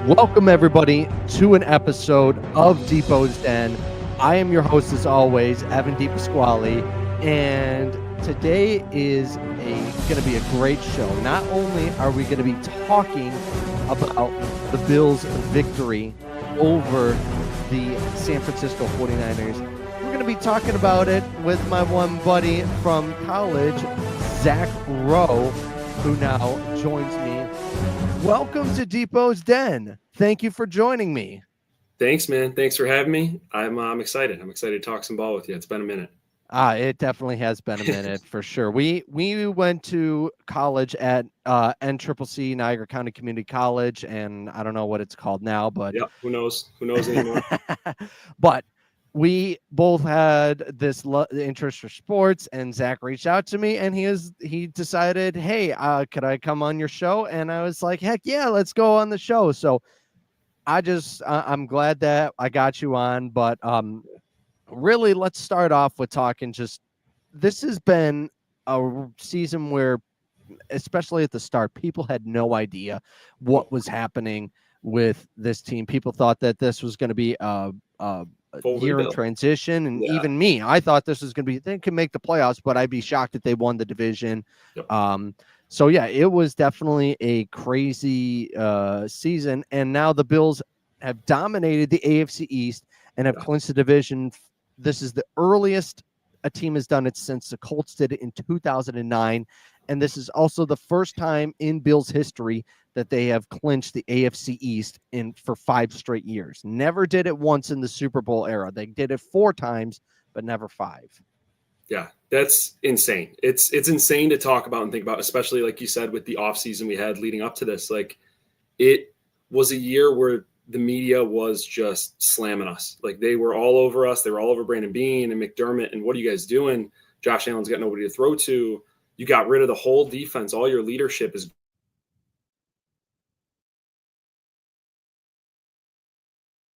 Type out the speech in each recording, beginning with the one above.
Welcome, everybody, to an episode of Depot's Den. I am your host, as always, Evan DiPasquale, and today is going to be a great show. Not only are we going to be talking about the Bills' victory over the San Francisco 49ers, we're going to be talking about it with my one buddy from college, Zach Rowe, who now joins me. Welcome to Depot's Den. Thank you for joining me. Thanks, man. Thanks for having me. I'm excited. I'm excited to talk some ball with you. It's been a minute. It definitely has been a minute for sure. We went to college at NCCC, Niagara County Community College, and I don't know what it's called now, but yeah, who knows anymore. But we both had this interest for sports, and Zach reached out to me, and he decided, hey, could I come on your show? And I was like, heck yeah, let's go on the show. So I'm glad that I got you on, but really, let's start off with talking. This has been a season where, especially at the start, people had no idea what was happening with this team. People thought that this was going to be a year in transition, and even me, I thought this was going to be, they could make the playoffs, but I'd be shocked if they won the division. Yep. So yeah, it was definitely a crazy season, and now the Bills have dominated the AFC East and have clinched the division. This is the earliest a team has done it since the Colts did it in 2009, and this is also the first time in Bills history that they have clinched the AFC East for 5 straight years. Never did it once in the Super Bowl era. They did it 4 times, but never 5. Yeah, that's insane. It's insane to talk about and think about, especially like you said, with the offseason we had leading up to this. Like, it was a year where the media was just slamming us. Like, they were all over us. They were all over Brandon Beane and McDermott. And what are you guys doing? Josh Allen's got nobody to throw to. You got rid of the whole defense. All your leadership is.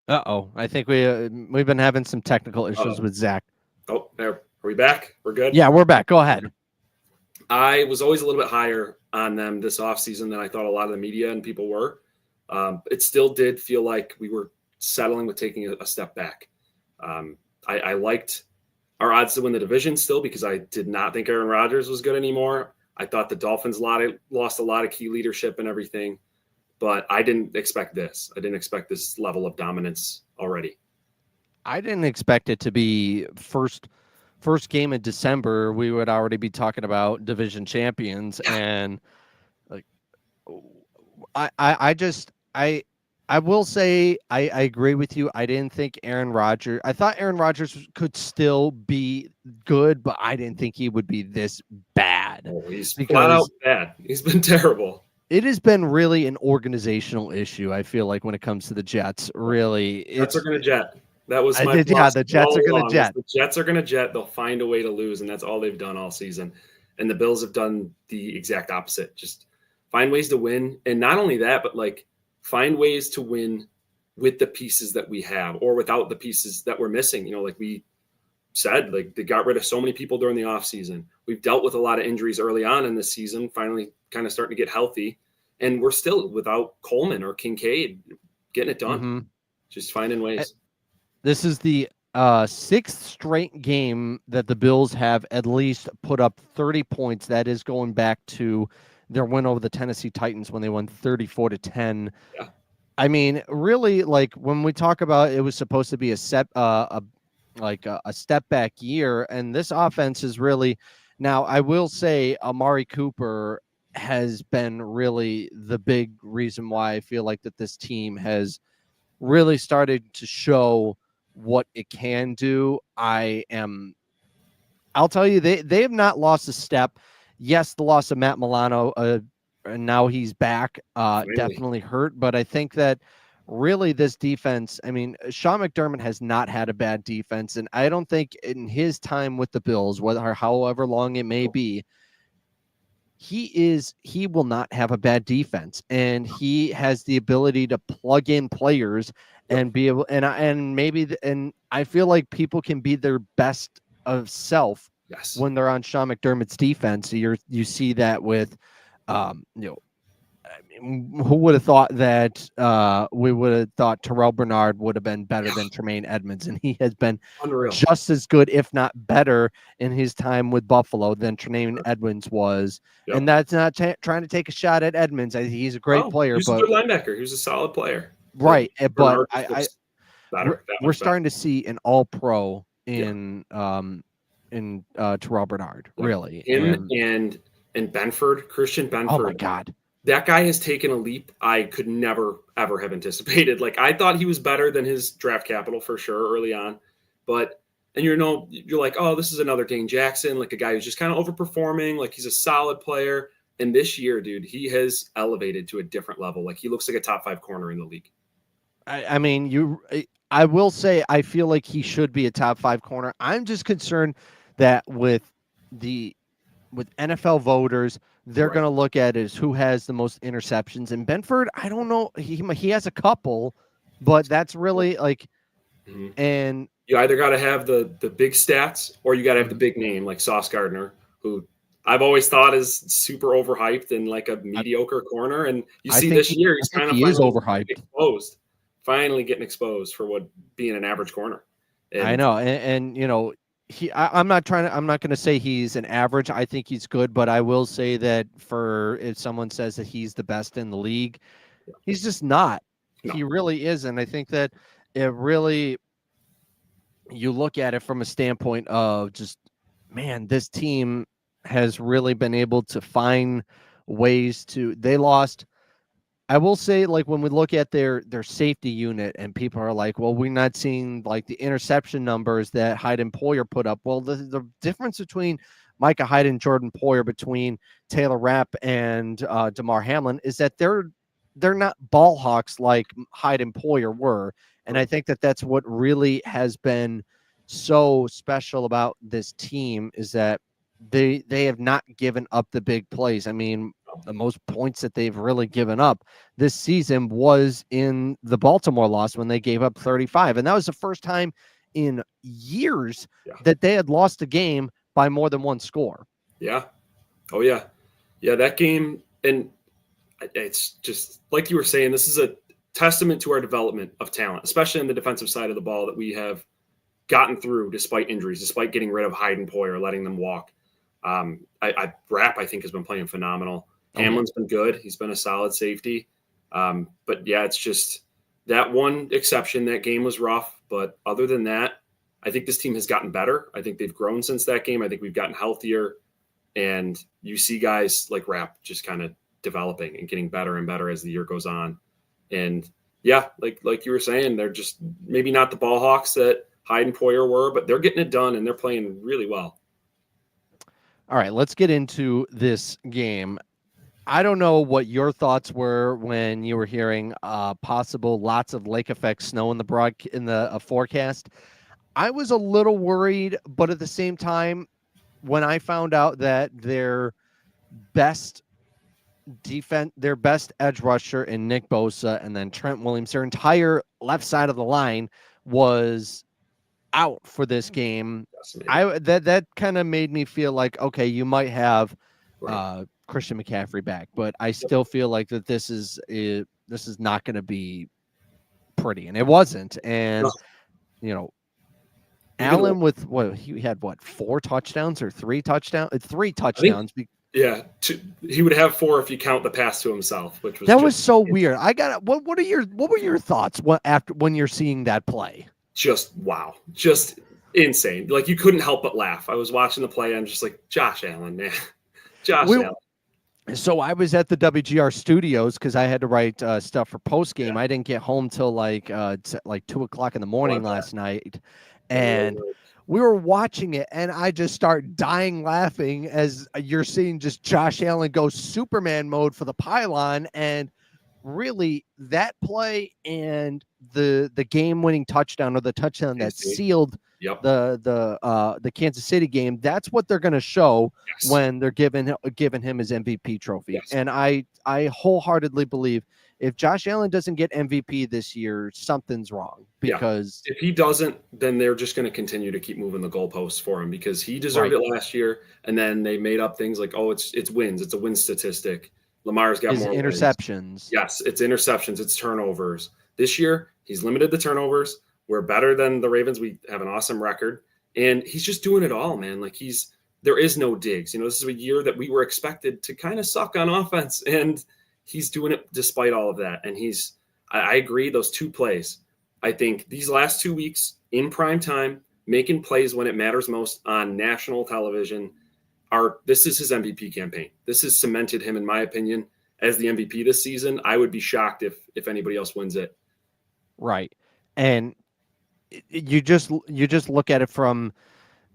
I think we've been having some technical issues with Zach. Oh, there. Are we back? We're good? Yeah, we're back. Go ahead. I was always a little bit higher on them this offseason than I thought a lot of the media and people were. It still did feel like we were settling with taking a step back. I liked our odds to win the division still because I did not think Aaron Rodgers was good anymore. I thought the Dolphins lost a lot of key leadership and everything, but I didn't expect this. I didn't expect this level of dominance already. I didn't expect it to be first game in December. We would already be talking about division champions, and like I will say I agree with you. I didn't think I thought Aaron Rodgers could still be good, but I didn't think he would be this bad. Oh, he's flat out bad. He's been terrible. It has been really an organizational issue, I feel like, when it comes to the Jets. Really, Jets are going to jet. That was my the Jets are going to jet. The Jets are going to jet. They'll find a way to lose, and that's all they've done all season. And the Bills have done the exact opposite. Just find ways to win, and not only that, but like find ways to win with the pieces that we have, or without the pieces that we're missing. You know, like we said, like they got rid of so many people during the offseason. We've dealt with a lot of injuries early on in this season. Finally, kind of starting to get healthy. And we're still without Coleman or Kincaid getting it done. Mm-hmm. Just finding ways. This is the 6th straight game that the Bills have at least put up 30 points. That is going back to their win over the Tennessee Titans when they won 34-10. Yeah. I mean, really, like when we talk about it was supposed to be a step back year, and this offense is really now. I will say Amari Cooper has been really the big reason why I feel like that this team has really started to show what it can do. I'll tell you, they have not lost a step. Yes, the loss of Matt Milano, and now he's back, definitely hurt. But I think that really this defense, I mean, Sean McDermott has not had a bad defense. And I don't think in his time with the Bills, however long it may be, he will not have a bad defense, and he has the ability to plug in players and be able, and I feel like people can be their best of self when they're on Sean McDermott's defense. You see that with, who would have thought that we would have thought Terrell Bernard would have been better than Tremaine Edmonds, and he has been Unreal. just as good, if not better, in his time with Buffalo than Tremaine Edmonds was. Yep. And that's not trying to take a shot at Edmonds. He's a great player, he's but a good linebacker. He was a solid player. Right, but we're much starting to see an All-Pro in Terrell Bernard, really. Him and Benford, Christian Benford. Oh my God, that guy has taken a leap I could never ever have anticipated. Like, I thought he was better than his draft capital for sure early on, but you're like, oh, this is another Dane Jackson, like a guy who's just kind of overperforming. Like, he's a solid player, and this year, dude, he has elevated to a different level. Like, he looks like a top 5 corner in the league. I mean, I will say I feel like he should be a top 5 corner. I'm just concerned that with NFL voters, they're going to look at it as who has the most interceptions. And Benford, I don't know, he has a couple, but that's really like, and you either got to have the big stats or you got to have the big name like Sauce Gardner, who I've always thought is super overhyped and like a mediocre corner. And you see this year, he's kind of overhyped, exposed. Finally getting exposed for what being an average corner. And I know. And I'm not going to say he's an average. I think he's good, but I will say that if someone says that he's the best in the league, he's just not. No. He really isn't. I think that you look at it from a standpoint of just, man, this team has really been able to find ways they lost. I will say, like, when we look at their safety unit and people are like, well, we're not seeing like the interception numbers that Hyde and Poyer put up. Well, the difference between Micah Hyde and Jordan Poyer, between Taylor Rapp and DeMar Hamlin, is that they're not ball hawks like Hyde and Poyer were. And I think that that's what really has been so special about this team, is that they have not given up the big plays. I mean, the most points that they've really given up this season was in the Baltimore loss when they gave up 35. And that was the first time in years that they had lost a game by more than one score. Yeah. Oh, yeah. Yeah, that game. And it's just like you were saying, this is a testament to our development of talent, especially on the defensive side of the ball, that we have gotten through despite injuries, despite getting rid of Hyde and Poyer, letting them walk. Rapp, I think, has been playing phenomenal. Hamlin's been good. He's been a solid safety. But yeah, it's just that one exception. That game was rough. But other than that, I think this team has gotten better. I think they've grown since that game. I think we've gotten healthier. And you see guys like Rapp just kind of developing and getting better and better as the year goes on. And yeah, like you were saying, they're just maybe not the ball hawks that Hyde and Poyer were, but they're getting it done and they're playing really well. All right, let's get into this game. I don't know what your thoughts were when you were hearing possible lots of lake effect snow in the forecast. I was a little worried, but at the same time, when I found out that their best edge rusher in Nick Bosa and then Trent Williams, their entire left side of the line was out for this game, that kind of made me feel like, okay, you might have Christian McCaffrey back, but I still feel like that this is not going to be pretty, and it wasn't. And Allen with he had 4 touchdowns or 3 touchdowns? 3 touchdowns. He would have 4 if you count the pass to himself, which was so weird. What were your thoughts when you're seeing that play? Just wow, just insane. Like, you couldn't help but laugh. I was watching the play. I'm just like, Josh Allen, man. Allen. So I was at the WGR studios because I had to write stuff for post game. I didn't get home till like 2:00 in the morning last night, and we were watching it, and I just start dying laughing as you're seeing just Josh Allen go Superman mode for the pylon, and really that play and the game-winning touchdown, or the touchdown that sealed the Kansas City game, that's what they're going to show when they're giving him his MVP trophy. And I wholeheartedly believe if Josh Allen doesn't get MVP this year, something's wrong, because if he doesn't, then they're just going to continue to keep moving the goalposts for him, because he deserved it last year. And then they made up things like, oh, it's wins. It's a win statistic. Lamar's got His more wins. interceptions. Yes, it's interceptions, it's turnovers. This year, he's limited the turnovers. We're better than the Ravens. We have an awesome record. And he's just doing it all, man. Like there is no digs. This is a year that we were expected to kind of suck on offense. And he's doing it despite all of that. And I agree, those 2 plays. I think these last 2 weeks in prime time, making plays when it matters most on national television, this is his MVP campaign. This has cemented him, in my opinion, as the MVP this season. I would be shocked if anybody else wins it. Right. And you just look at it from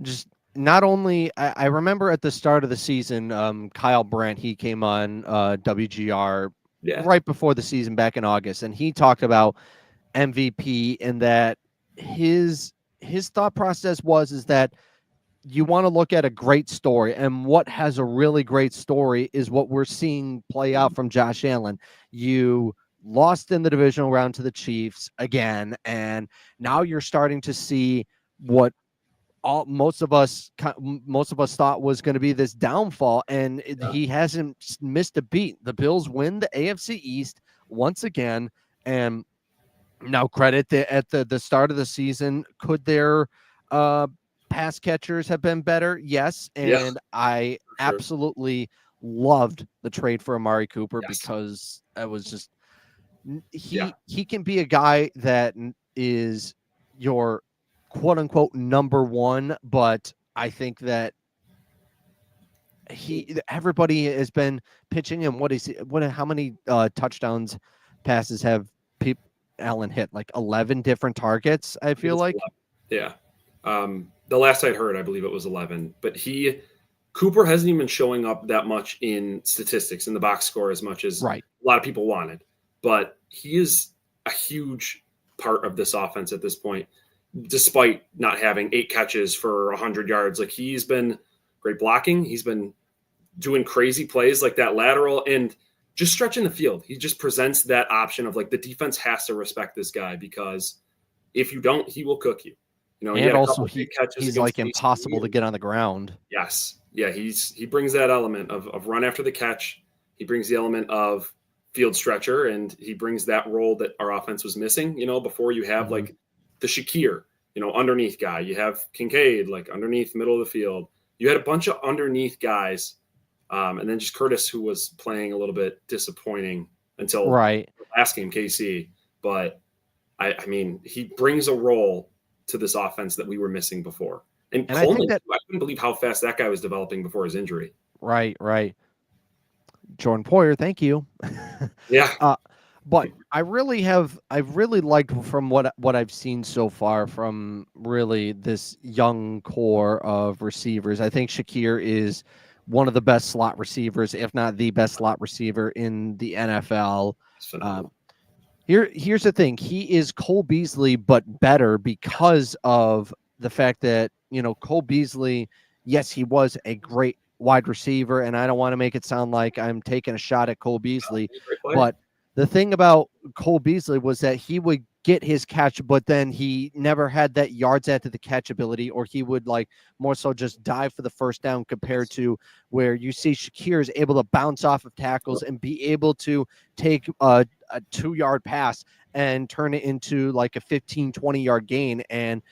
just not only I remember at the start of the season, Kyle Brandt, he came on WGR right before the season back in August, and he talked about MVP and that his thought process is that you want to look at a great story, and what has a really great story is what we're seeing play out from Josh Allen. You lost in the divisional round to the Chiefs again, and now you're starting to see what most of us thought was going to be this downfall, and he hasn't missed a beat. The Bills win the AFC East once again, and now credit at the start of the season. Could their pass catchers have been better? Yes, and I absolutely loved the trade for Amari Cooper because it was just he can be a guy that is your quote unquote number one, but I think that everybody has been pitching him. How many touchdowns passes have Allen hit? Like 11 different targets, I feel like. 11. Yeah. The last I'd heard, I believe it was 11, but Cooper hasn't even been showing up that much in statistics in the box score as much as a lot of people wanted, but he is a huge part of this offense at this point, despite not having 8 catches for 100 yards. Like, he's been great blocking. He's been doing crazy plays like that lateral and just stretching the field. He just presents that option of like, the defense has to respect this guy, because if you don't, he will cook you. And also he's like impossible to get on the ground. Yes. Yeah. He brings that element of run after the catch. He brings the element of field stretcher, and he brings that role that our offense was missing. Before you have like the Shakir, underneath guy, you have Kincaid, like underneath middle of the field. You had a bunch of underneath guys. And then just Curtis, who was playing a little bit disappointing until the last game, KC. But I mean, he brings a role to this offense that we were missing before. And Coleman, I couldn't believe how fast that guy was developing before his injury. Right. Jordan Poyer, thank you. Yeah. But I've really liked from what I've seen so far from really this young core of receivers. I think Shakir is one of the best slot receivers, if not the best slot receiver in the NFL. Here's the thing. He is Cole Beasley, but better because of the fact that, Cole Beasley, yes, he was a great wide receiver, and I don't want to make it sound like I'm taking a shot at Cole Beasley, but the thing about Cole Beasley was that he would get his catch, but then he never had that yards after the catch ability, or he would like more so just dive for the first down, compared to where you see Shakir is able to bounce off of tackles and be able to take a 2-yard pass and turn it into like a 15, 20-yard gain. And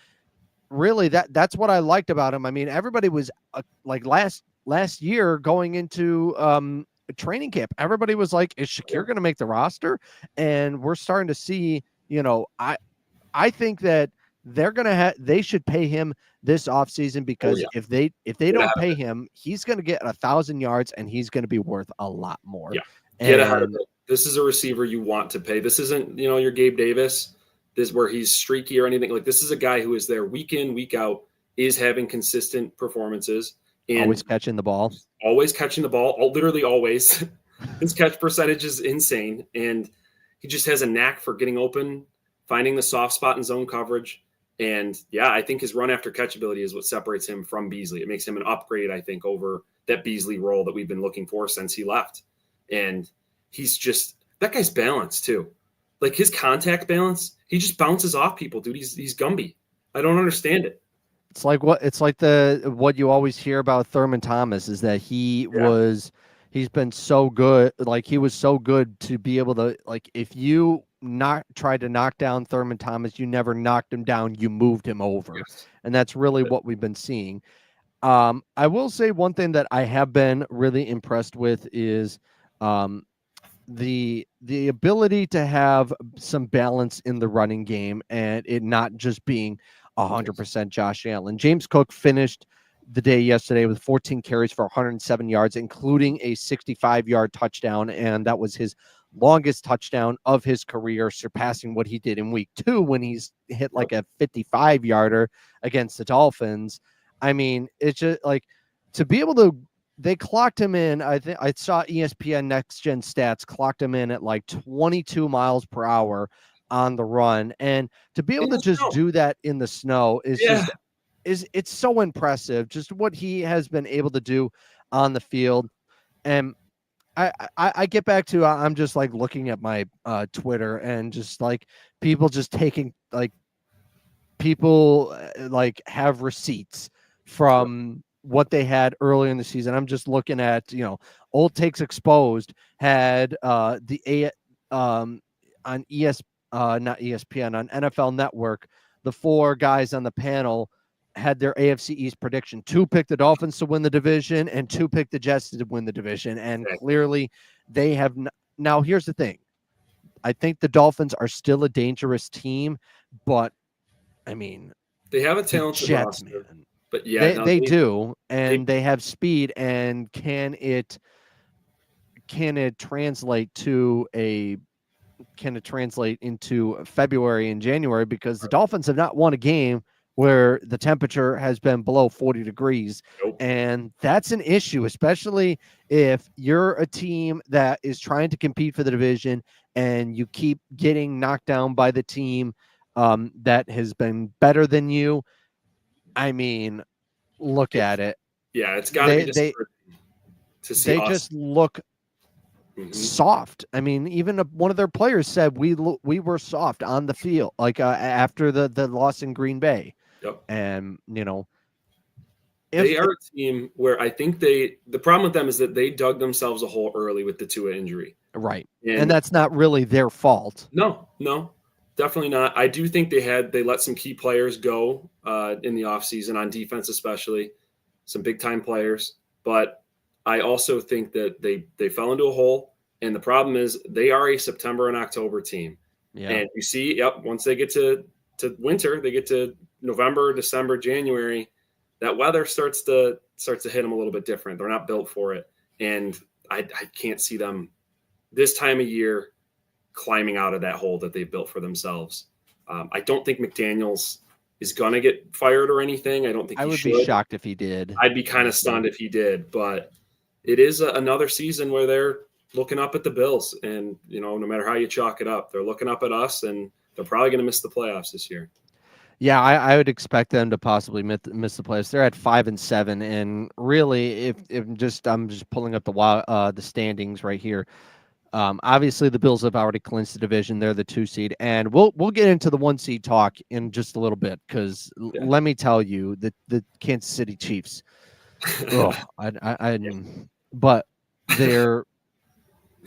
really that's what I liked about him. I mean, everybody was like last year going into training camp, everybody was like, is Shakir going to make the roster? And we're starting to see, I think that they should pay him this offseason, because if they don't pay him, he's going to get 1,000 yards and he's going to be worth a lot more. Yeah. Get ahead of it. This is a receiver you want to pay. This isn't, your Gabe Davis. This is where he's streaky or anything. Like, this is a guy who is there week in, week out, is having consistent performances. And always catching the ball. Literally always. His catch percentage is insane. And he just has a knack for getting open, finding the soft spot in zone coverage. And I think his run after catch ability is what separates him from Beasley. It makes him an upgrade, I think, over that Beasley role that we've been looking for since he left. And that guy's balanced too. Like, his contact balance, he just bounces off people, dude. He's Gumby. I don't understand it. It's like what you always hear about Thurman Thomas is that he he's been so good. Like he was so good to be able to, like, if you not tried to knock down Thurman Thomas, you never knocked him down, you moved him over. Yes. And that's really what we've been seeing. I will say one thing that I have been really impressed with is um, the ability to have some balance in the running game and it not just being Yes. 100% Josh Allen. James Cook finished the day yesterday with 14 carries for 107 yards, including a 65-yard touchdown, and that was his longest touchdown of his career, surpassing what he did in week 2 when he's hit like a 55-yarder against the Dolphins. I mean, it's just like to be able to they clocked him in. I think I saw ESPN Next Gen Stats clocked him in at like 22 miles per hour on the run, and to be able In to the just snow. do that in the snow is Yeah. just it's so impressive. Just what he has been able to do on the field, and I get back to I'm just like looking at my Twitter and just like people just taking like people like have receipts Yep. from what they had early in the season. I'm just looking at, Old Takes Exposed had the A on not ESPN, on NFL Network, the 4 guys on the panel had their AFC East prediction. 2 picked the Dolphins to win the division and 2 picked the Jets to win the division, and Exactly. clearly they have now here's the thing. I think the Dolphins are still a dangerous team, but I mean, They have a the talented Jets, roster, man, but yeah, they no, they do, they and they have speed. And can it translate to a can it translate into February and January? Because the Dolphins have not won a game where the temperature has been below 40 degrees. nope. And that's an issue, especially if you're a team that is trying to compete for the division and you keep getting knocked down by the team that has been better than you. I mean, look It's at it. yeah, it's got to be They they discouraging to see they us. just look Hmm. soft. I mean, even one of their players said we were soft on the field, like after the loss in Green Bay. Yep. And if They are a team where I think the problem with them is that they dug themselves a hole early with the Tua injury. right, and And that's not really their fault. no, no, definitely not. I do think they let some key players go in the offseason on defense, especially some big time players. But I also think that they fell into a hole. And the problem is they are a September and October team. Yeah, And you see, yep, once they get to winter, they get to November, December, January, that weather starts to hit them a little bit different. They're not built for it. And I can't see them this time of year climbing out of that hole that they've built for themselves. I don't think McDaniels is going to get fired or anything. I don't think I he would be should. shocked if he did. I'd be kind of Honestly. stunned if he did, but it is another season where they're looking up at the Bills, and no matter how you chalk it up, they're looking up at us, and they're probably going to miss the playoffs this year. Yeah, I would expect them to possibly miss the playoffs. They're at 5-7, and really, if I'm just pulling up the standings right here. Obviously, the Bills have already clinched the division. They're the 2 seed, and we'll get into the 1 seed talk in just a little bit because Yeah. let me tell you that the Kansas City Chiefs. Oh, but they're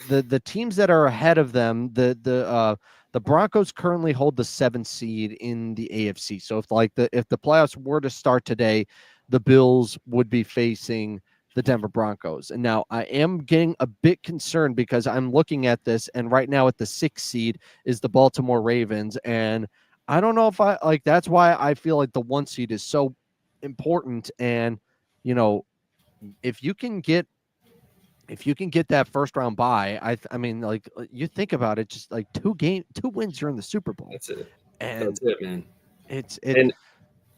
the teams that are ahead of them. The Broncos currently hold the 7th seed in the AFC. So if the playoffs were to start today, the Bills would be facing the Denver Broncos. And now I am getting a bit concerned because I'm looking at this, and right now at the 6th seed is the Baltimore Ravens. And I don't know if I like that's why I feel like the 1 seed is so important. And you know, if you can get that first round bye, I mean, like you think about it, just like 2 wins, you're in the Super Bowl. That's it. And That's it, man. it. And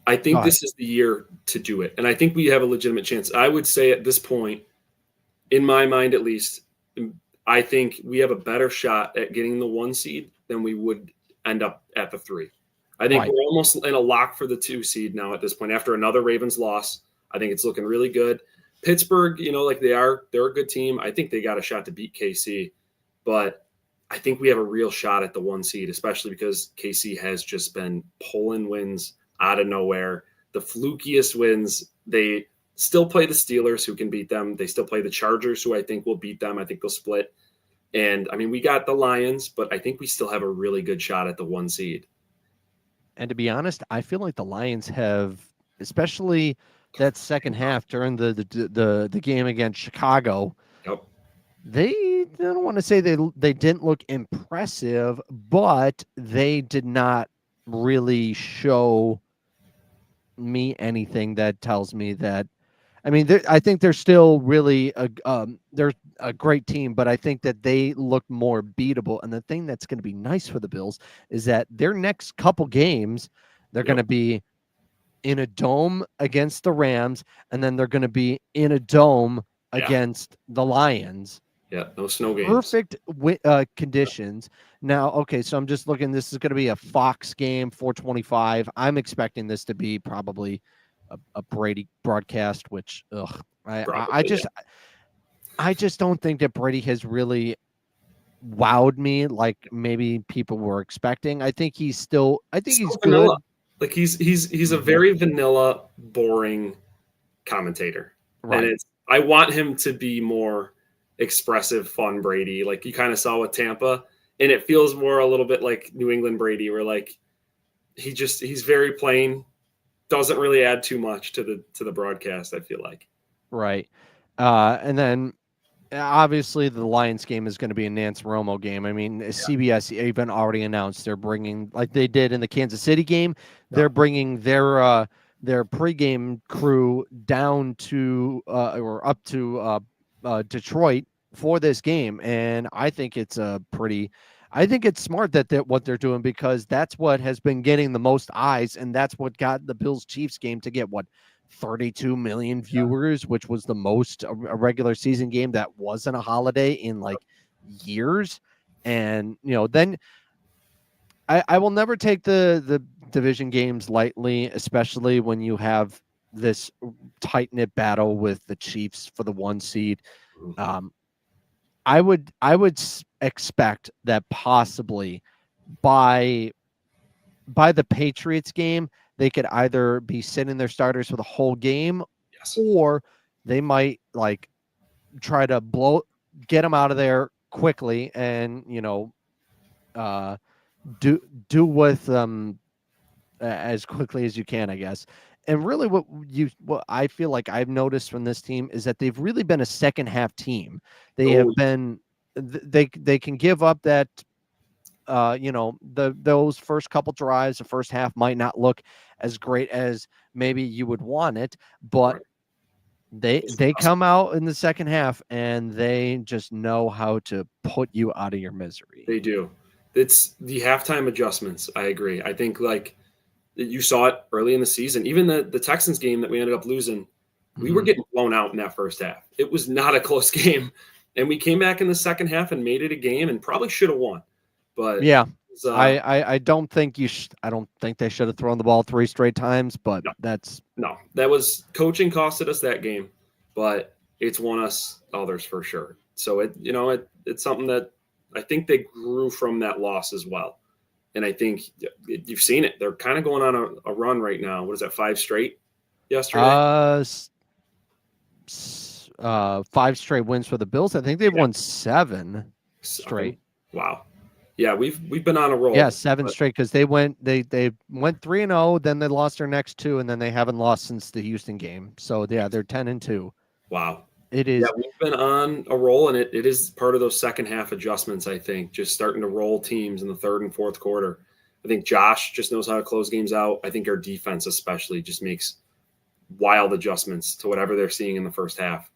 I Go think ahead. this is the year to do it. And I think we have a legitimate chance. I would say at this point, in my mind at least, I think we have a better shot at getting the 1 seed than we would end up at the 3. I think Right. we're almost in a lock for the 2 seed now at this point. After another Ravens loss, I think it's looking really good. Pittsburgh, like they're a good team. I think they got a shot to beat KC, but I think we have a real shot at the 1 seed, especially because KC has just been pulling wins out of nowhere. The flukiest wins, they still play the Steelers, who can beat them. They still play the Chargers, who I think will beat them. I think they'll split. And I mean, we got the Lions, but I think we still have a really good shot at the 1 seed. And to be honest, I feel like the Lions have, especially that second half during the game against Chicago. Yep. I don't want to say they didn't look impressive, but they did not really show me anything that tells me that. I mean, I think they're still really they're a great team, but I think that they look more beatable. And the thing that's going to be nice for the Bills is that their next couple games, they're going to be in a dome against the Rams, and then they're going to be in a dome against the Lions. Yeah, no snow games. Perfect conditions. Now, okay, so I'm just looking. This is going to be a Fox game, 425. I'm expecting this to be probably a Brady broadcast, which I just don't think that Brady has really wowed me like maybe people were expecting. I think he's good. Vanilla. Like he's a very vanilla, boring commentator. Right. And I want him to be more expressive, fun Brady, like you kind of saw with Tampa, and it feels more a little bit like New England Brady, where like he's very plain. Doesn't really add too much to the broadcast, I feel like. Right. And then obviously the Lions game is going to be a Nance Romo game. I mean, CBS even already announced they're bringing, like they did in the Kansas City game, they're bringing their pregame crew down to or up to Detroit for this game. And I think it's I think it's smart that what they're doing, because that's what has been getting the most eyes, and that's what got the Bills-Chiefs game to get 32 million viewers, which was the most a regular season game that wasn't a holiday in like years. And then I will never take the division games lightly, especially when you have this tight-knit battle with the Chiefs for the 1 seed. I would expect that possibly by the Patriots game, they could either be sitting their starters for the whole game, or they might like try to get them out of there quickly and do with them as quickly as you can, I guess. And really what I feel like I've noticed from this team is that they've really been a second half team. They have been, they can give up that, those first couple drives, the first half might not look as great as maybe you would want it, but they come out in the second half and they just know how to put you out of your misery. They do. It's the halftime adjustments. I agree. I think like, you saw it early in the season. Even the Texans game that we ended up losing, we were getting blown out in that first half. It was not a close game. And we came back in the second half and made it a game and probably should have won. But yeah, I don't think I don't think they should have thrown the ball 3 straight times, but that was coaching costed us that game, but it's won us others for sure. So it's something that I think they grew from that loss as well. And I think you've seen it. They're kind of going on a run right now. What is that, 5 straight yesterday? 5 straight wins for the Bills. I think they've won 7 straight. Wow. Yeah, we've been on a roll. Yeah, 7 straight, because they went 3-0, then they lost their next 2, and then they haven't lost since the Houston game. So yeah, they're 10-2. Wow. It is. Yeah, we've been on a roll, and it is part of those second half adjustments, I think, just starting to roll teams in the third and fourth quarter. I think Josh just knows how to close games out. I think our defense especially just makes wild adjustments to whatever they're seeing in the first half.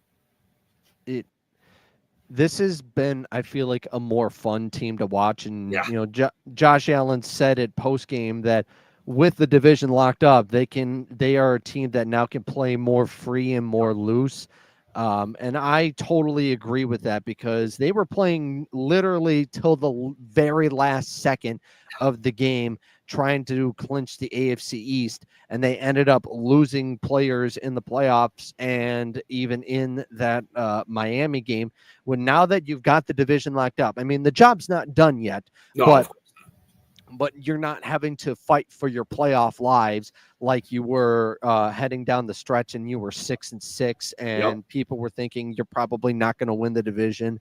This has been, I feel like, a more fun team to watch. And, Josh Allen said at postgame that with the division locked up, they are a team that now can play more free and more loose. And I totally agree with that, because they were playing literally till the very last second of the game, trying to clinch the AFC East, and they ended up losing players in the playoffs and even in that Miami game. When now that you've got the division locked up, I mean, the job's not done yet, but but you're not having to fight for your playoff lives like you were heading down the stretch and you were 6-6 Yep. and people were thinking you're probably not going to win the division.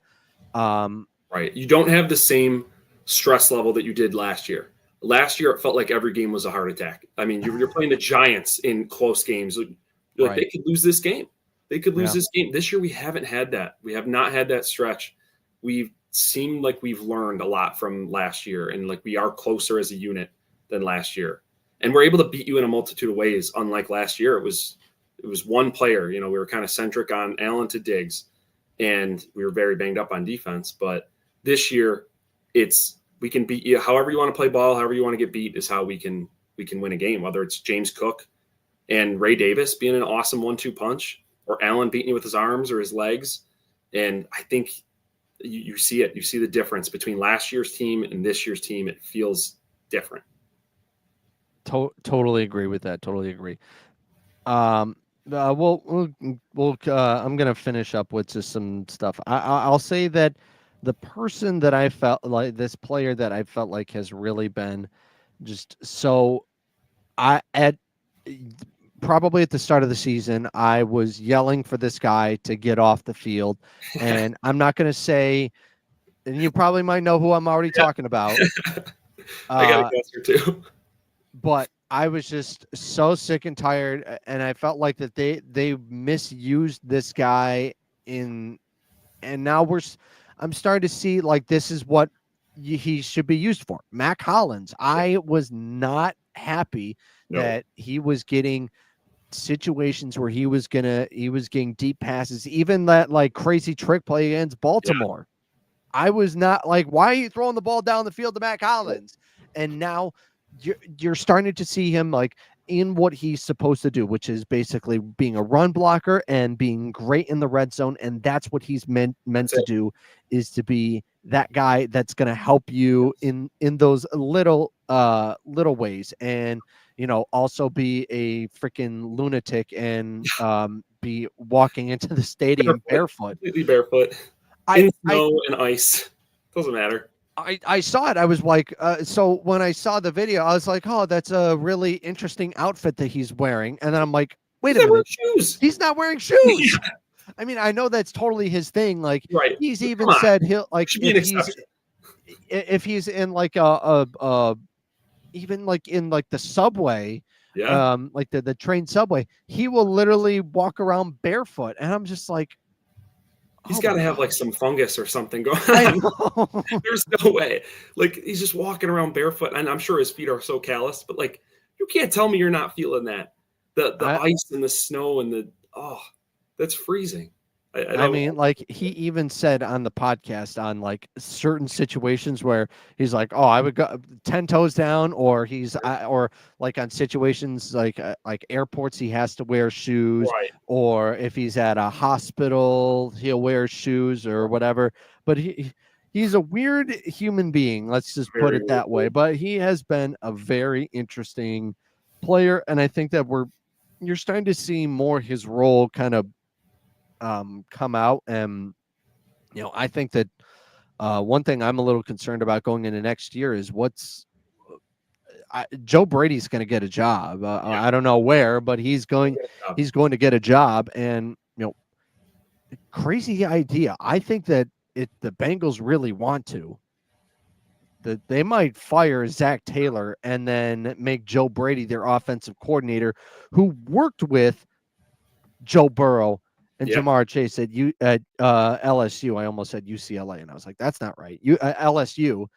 Right. You don't have the same stress level that you did last year. Last year, it felt like every game was a heart attack. I mean, you're playing the Giants in close games. Like Right. they could lose this game. They could lose Yeah. this game. This year, we haven't had that. We have not had that stretch. We've seemed like we've learned a lot from last year, and like we are closer as a unit than last year. And we're able to beat you in a multitude of ways. Unlike last year, it was one player. You know, we were kind of centric on Allen to Diggs, and we were very banged up on defense. But this year, it's we can beat you however you want to play ball, however you want to get beat is how we can win a game. Whether it's James Cook and Ray Davis being an awesome 1-2 punch, or Allen beating you with his arms or his legs. And I think you see it. You see the difference between last year's team and this year's team. It feels different. Totally agree with that. Totally agree. I'm gonna finish up with just some stuff. I'll say that the person that I felt like this player that I felt like has really been just so I at probably at the start of the season I was yelling for this guy to get off the field, and I'm not gonna say, and you probably might know who I'm already talking about. I got a guess or two. But I was just so sick and tired, and I felt like that they misused this guy in, and now I'm starting to see like this is what he should be used for. Mac Hollins. I was not happy that he was getting situations where he was getting deep passes, even that like crazy trick play against Baltimore. I was not like, why are you throwing the ball down the field to Mac Hollins? And now you're starting to see him like in what he's supposed to do, which is basically being a run blocker and being great in the red zone. And that's what he's meant to do, is to be that guy that's going to help you in those little ways. And, you know, also be a freaking lunatic and be walking into the stadium barefoot. Completely barefoot. In snow and ice. Doesn't matter. I saw it. I was like, so when I saw the video, I was like, oh, that's a really interesting outfit that he's wearing. And then I'm like, wait a minute, shoes. He's not wearing shoes. Yeah. I mean, I know that's totally his thing. Like, right. He's even said he'll like if he's in like even like in like the subway, like the train subway, he will literally walk around barefoot, and I'm just like, he's got to have like some fungus or something going on. There's no way. Like he's just walking around barefoot, and I'm sure his feet are so calloused. But like, you can't tell me you're not feeling that. The ice and the snow and that's freezing. I mean, like he even said on the podcast on like certain situations where he's like, "Oh, I would go 10 toes down," or or like on situations like airports, he has to wear shoes, or if he's at a hospital, he'll wear shoes or whatever. But he's a weird human being. Let's just put it that way. But he has been a very interesting player, and I think that you're starting to see more his role kind of come out. And you know, I think that one thing I'm a little concerned about going into next year is Joe Brady's going to get a job. I don't know where, but he's going to get a job. And you know, crazy idea. I think that the Bengals really want to, that they might fire Zach Taylor and then make Joe Brady their offensive coordinator, who worked with Joe Burrow and Jamar Chase at LSU. I almost said UCLA, and I was like, that's not right. LSU,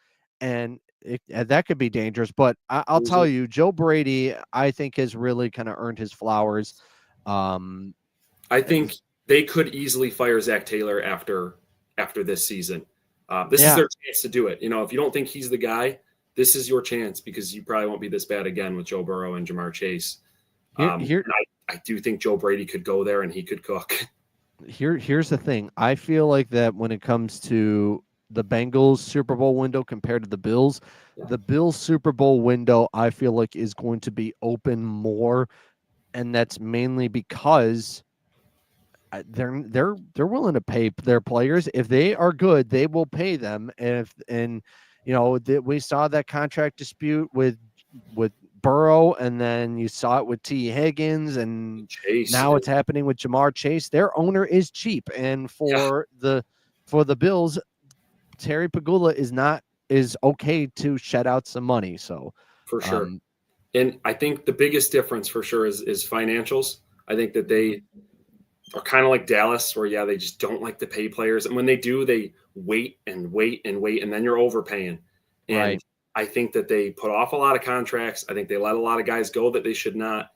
and that could be dangerous. But I'll tell you, Joe Brady, I think, has really kind of earned his flowers. I think they could easily fire Zach Taylor after this season. This is their chance to do it. You know, if you don't think he's the guy, this is your chance, because you probably won't be this bad again with Joe Burrow and Jamar Chase. I do think Joe Brady could go there and he could cook. Here's the thing. I feel like that when it comes to the Bengals Super Bowl window compared to the Bills, the Bills Super Bowl window, I feel like, is going to be open more, and that's mainly because they're willing to pay their players. If they are good, they will pay them. And we saw that contract dispute with Burrow, and then you saw it with T. Higgins, and Chase. now it's happening with Jamar Chase. Their owner is cheap, and for the Bills, Terry Pagula is okay to shed out some money. So For sure. And I think the biggest difference for sure is financials. I think that they are kind of like Dallas, where they just don't like to pay players, and when they do, they wait and wait and wait, and then you're overpaying. And Right. I think that they put off a lot of contracts. I think they let a lot of guys go that they should not.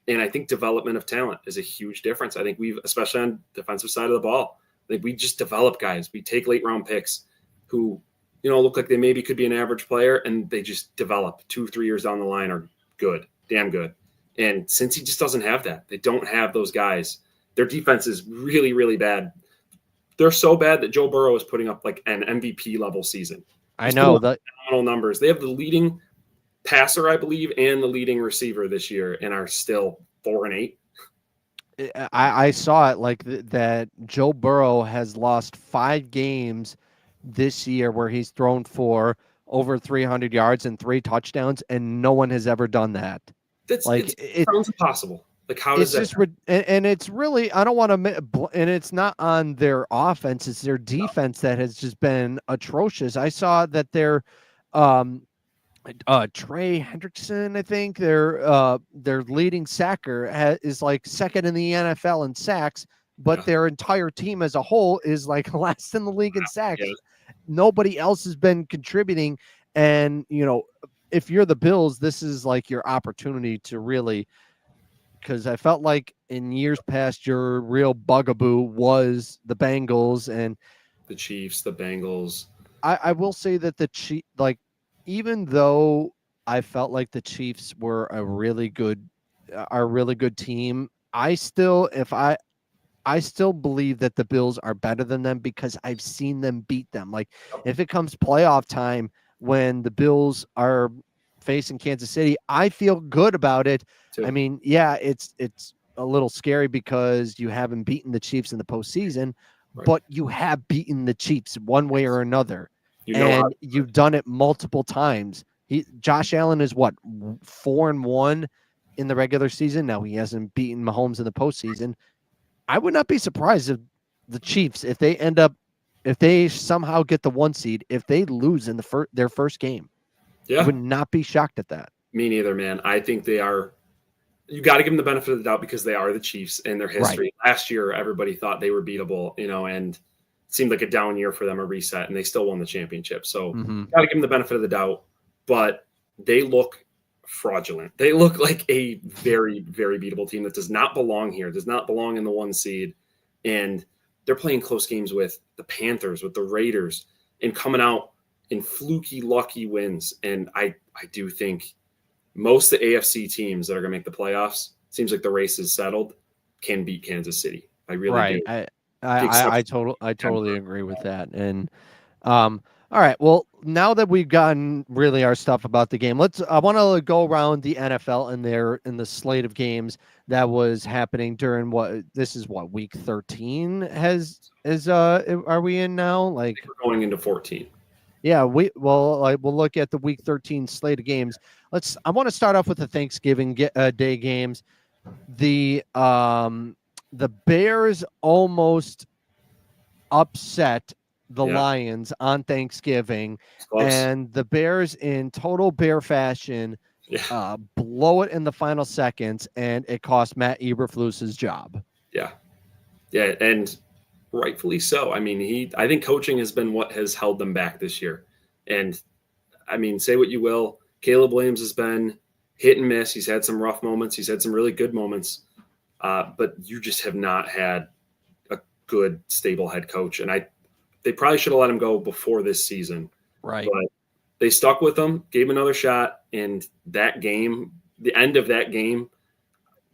And I think development of talent is a huge difference. I think especially on defensive side of the ball, I think we just develop guys. We take late round picks who, look like they maybe could be an average player, and they just develop 2-3 years down the line are good, damn good. And since he just doesn't have that, they don't have those guys. Their defense is really, really bad. They're so bad that Joe Burrow is putting up like an MVP level season. I know that phenomenal numbers. They have the leading passer, I believe, and the leading receiver this year, and are still 4-8. I saw it like that. Joe Burrow has lost 5 games this year where he's thrown for over 300 yards and 3 touchdowns, and no one has ever done that. It sounds impossible. Like, how does that? And it's really, I don't want to, and it's not on their offense, it's their defense that has just been atrocious. I saw that their Trey Hendrickson, I think their leading sacker is like second in the NFL in sacks, but their entire team as a whole is like last in the league in sacks. Yeah. Nobody else has been contributing, and if you're the Bills, this is like your opportunity to really, because I felt like in years past your real bugaboo was the Bengals and the Chiefs, the Bengals. I will say that even though I felt like the Chiefs were a really good team, I still believe that the Bills are better than them because I've seen them beat them. Like, if it comes playoff time when the Bills are facing Kansas City, I feel good about it. Too. I mean, it's a little scary because you haven't beaten the Chiefs in the postseason, right, but you have beaten the Chiefs one way or another. You've done it multiple times. Josh Allen is 4-1 in the regular season. Now he hasn't beaten Mahomes in the postseason. I would not be surprised if the Chiefs, if they somehow get the 1 seed, if they lose in their first game. I would not be shocked at that. Me neither, man. I think they are. You got to give them the benefit of the doubt because they are the Chiefs in their history. Right. Last year, everybody thought they were beatable, and seemed like a down year for them, a reset, and they still won the championship. So got to give them the benefit of the doubt, but they look fraudulent. They look like a very, very beatable team that does not belong here, does not belong in the 1 seed. And they're playing close games with the Panthers, with the Raiders, and coming out in fluky, lucky wins. And I do think most of the AFC teams that are going to make the playoffs, seems like the race is settled, can beat Kansas City. I really do. I totally agree with that. And all right, well, now that we've gotten really our stuff about the game, I want to go around the NFL in the slate of games that was happening during week 13 are we in now? Like, we're going into 14. Yeah, we'll look at the week 13 slate of games. I want to start off with the Thanksgiving Day games. The Bears almost upset the Lions on Thanksgiving, and the Bears, in total Bear fashion, blow it in the final seconds, and it cost Matt Eberflus his job. Yeah, and rightfully so. I mean, I think coaching has been what has held them back this year. And I mean, say what you will, Caleb Williams has been hit and miss. He's had some rough moments. He's had some really good moments. But you just have not had a good, stable head coach. And they probably should have let him go before this season. Right. But they stuck with him, gave him another shot. And that game, the end of that game,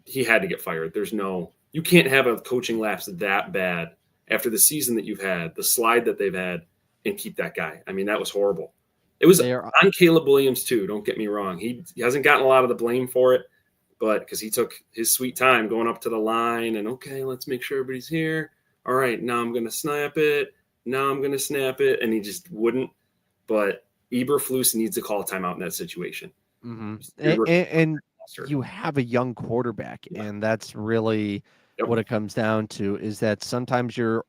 he had to get fired. You can't have a coaching lapse that bad after the season that you've had, the slide that they've had, and keep that guy. I mean, that was horrible. It was on Caleb Williams too. Don't get me wrong. He hasn't gotten a lot of the blame for it, but because he took his sweet time going up to the line and, okay, let's make sure everybody's here. All right, now I'm going to snap it. Now I'm going to snap it. And he just wouldn't. But Eberflus needs to call a timeout in that situation. Mm-hmm. And you have a young quarterback, and that's really what it comes down to, is that sometimes your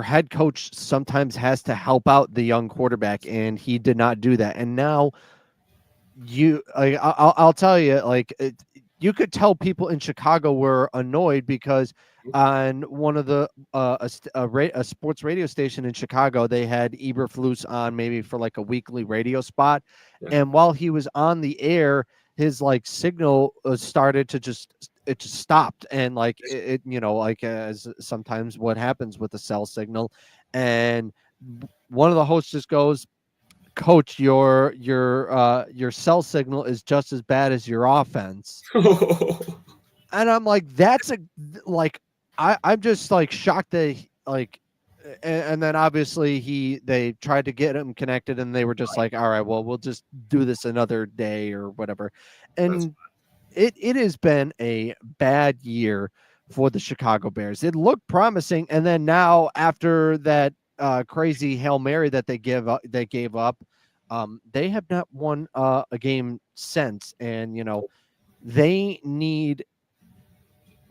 head coach sometimes has to help out the young quarterback, and he did not do that. And now I'll tell you, you could tell people in Chicago were annoyed because on one of the a sports radio station in Chicago, they had Eberflus on maybe for like a weekly radio spot, and while he was on the air, his signal started to just stopped, and as sometimes what happens with the cell signal, and one of the hosts just goes, "Coach, your cell signal is just as bad as your offense." And I'm like, that's I'm just shocked that and then obviously they tried to get him connected, and they were just like, all right, well, we'll just do this another day or whatever. And it has been a bad year for the Chicago Bears. It looked promising, and then now after that crazy Hail Mary that they gave up, they have not won a game since. And they need,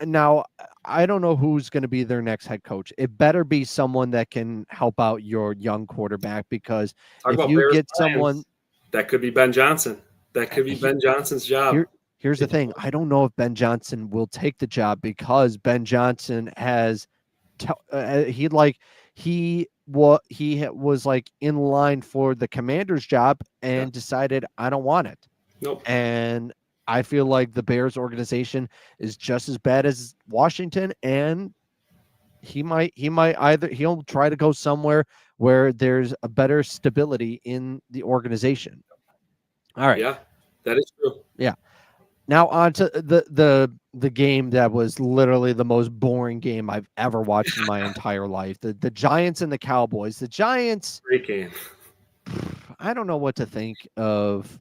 now I don't know who's going to be their next head coach. It better be someone that can help out your young quarterback, because if you Bears get someone, that could be Ben Johnson. That could be Ben Johnson's job. Here's the thing. I don't know if Ben Johnson will take the job, because Ben Johnson has he was in line for the Commander's job and decided, I don't want it. Nope. And I feel like the Bears organization is just as bad as Washington, and he'll try to go somewhere where there's a better stability in the organization. All right. Yeah, that is true. Yeah. Now on to the game that was literally the most boring game I've ever watched in my entire life. The Giants and the Cowboys. The Giants, great game. I don't know what to think of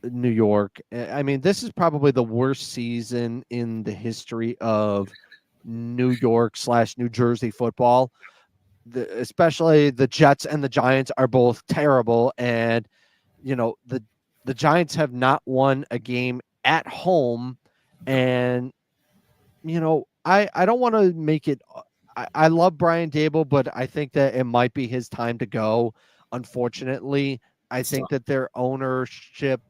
New York. I mean, this is probably the worst season in the history of New York / New Jersey football. Especially the Jets and the Giants are both terrible, and the Giants have not won a game at home. And I don't want to make it, I love Brian Daboll, but I think that it might be his time to go. Unfortunately, I think that their ownership,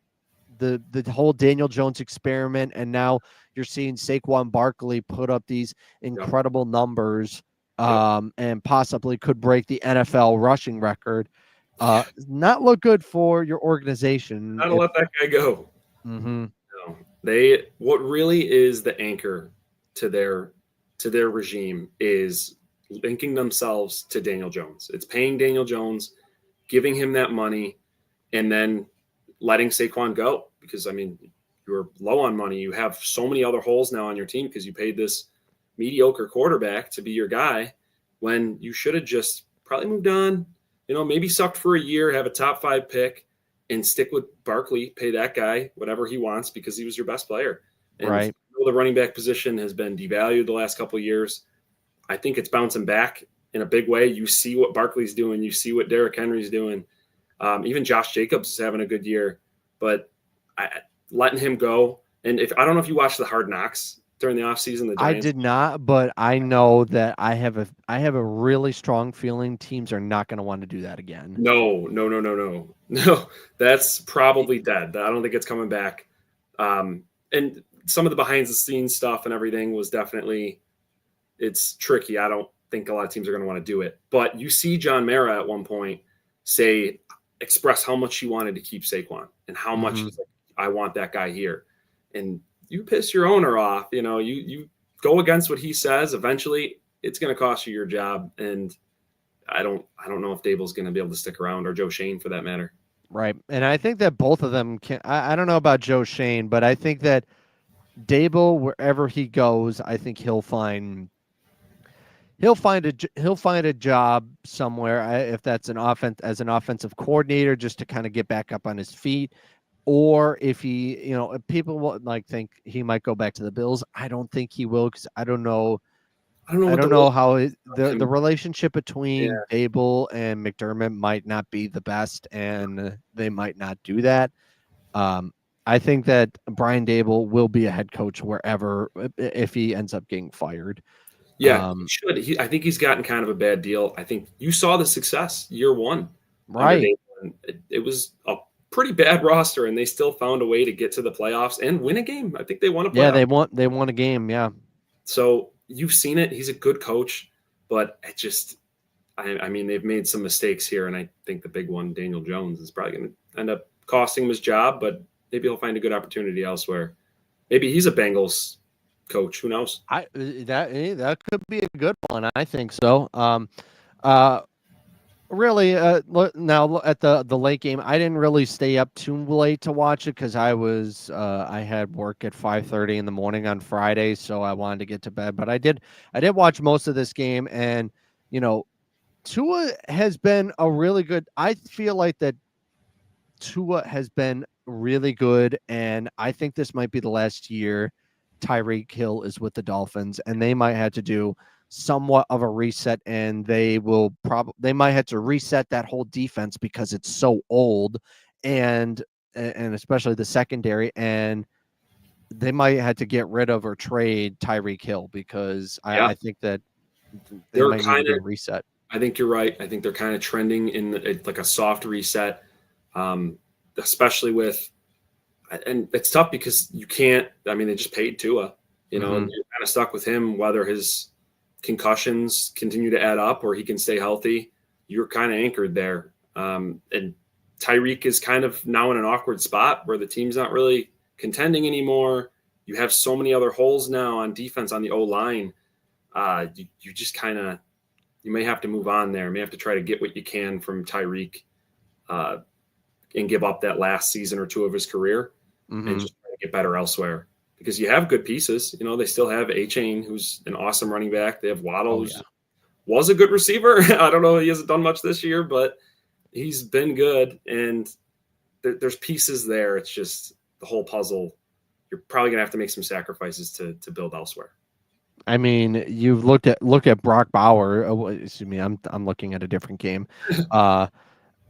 the whole Daniel Jones experiment, and now you're seeing Saquon Barkley put up these incredible numbers, and possibly could break the NFL rushing record. Not look good for your organization. Not to let that guy go. Mm-hmm. No, what really is the anchor to their regime is linking themselves to Daniel Jones. It's paying Daniel Jones, giving him that money, and then letting Saquon go, because you're low on money. You have so many other holes now on your team because you paid this mediocre quarterback to be your guy, when you should have just probably moved on. Maybe sucked for a year, have a top 5 pick, and stick with Barkley, pay that guy whatever he wants because he was your best player. And right. The running back position has been devalued the last couple of years. I think it's bouncing back in a big way. You see what Barkley's doing. You see what Derrick Henry's doing. Even Josh Jacobs is having a good year. But letting him go. And I don't know if you watched the Hard Knocks during the offseason. I did not, but I know that I have a really strong feeling teams are not going to want to do that again. No. That's probably dead. I don't think it's coming back. And some of the behind the scenes stuff and everything was definitely, it's tricky. I don't think a lot of teams are going to want to do it. But you see John Mara at one point express how much he wanted to keep Saquon and how much he's like, I want that guy here. And you piss your owner off, you go against what he says. Eventually, it's going to cost you your job. And I don't know if Daboll's going to be able to stick around, or Joe Shane for that matter. Right, and I think that both of them can. I don't know about Joe Shane, but I think that Daboll, wherever he goes, I think he'll find a job somewhere. If that's an offensive coordinator, just to kind of get back up on his feet. Or if people will think he might go back to the Bills. I don't think he will, because I don't know I don't know I what don't the know relationship how can. the relationship Yeah, between Dable and McDermott might not be the best, and they might not do that. Um, I think that Brian Dable will be a head coach wherever if he ends up getting fired. yeah, he Um, should. I think he's gotten kind of a bad deal. I think you saw the success year one under right. Dave. And it was a pretty bad roster, and they still found a way to get to the playoffs and win a game. I think they won a Yeah, playoff. they won a game. Yeah. So you've seen it. He's a good coach, but it just, I mean, they've made some mistakes here, and I think the big one, Daniel Jones, is probably going to end up costing him his job. But maybe he'll find a good opportunity elsewhere. Maybe he's a Bengals coach. Who knows? That could be a good one. I think so. Uh, really, now at the late game, I didn't really stay up too late to watch it because I had work at 5:30 in the morning on Friday, so I wanted to get to bed. But I did watch most of this game, and you know, Tua has been a really good. I feel like that Tua has been really good, and I think this might be the last year Tyreek Hill is with the Dolphins, and they might have to do somewhat of a reset, and they might have to reset that whole defense because it's so old, and especially the secondary, and they might have to get rid of or trade Tyreek Hill because Yeah, I think that they they're might need to kind do of. a reset. I think you're right. I think they're kind of trending in like a soft reset, especially with, and it's tough because you can't. I mean, they just paid Tua, and Hmm. you're kind of stuck with him whether his concussions continue to add up or he can stay healthy. You're kind of anchored there, and Tyreek is kind of now in an awkward spot where the team's not really contending anymore. You have so many other holes now on defense on the O line. You just kind of you may have to move on there. You may have to try to get what you can from Tyreek uh, and give up that last season or two of his career and Hmm. just try to get better elsewhere because you have good pieces. They still have A-Chain, who's an awesome running back. They have Waddle, Oh who yeah. was a good receiver. I don't know. He hasn't done much this year, but he's been good. And there's pieces there. It's just the whole puzzle. You're probably going to have to make some sacrifices to build elsewhere. I mean, you've look at Brock Bauer. Excuse me, I'm looking at a different game. Uh,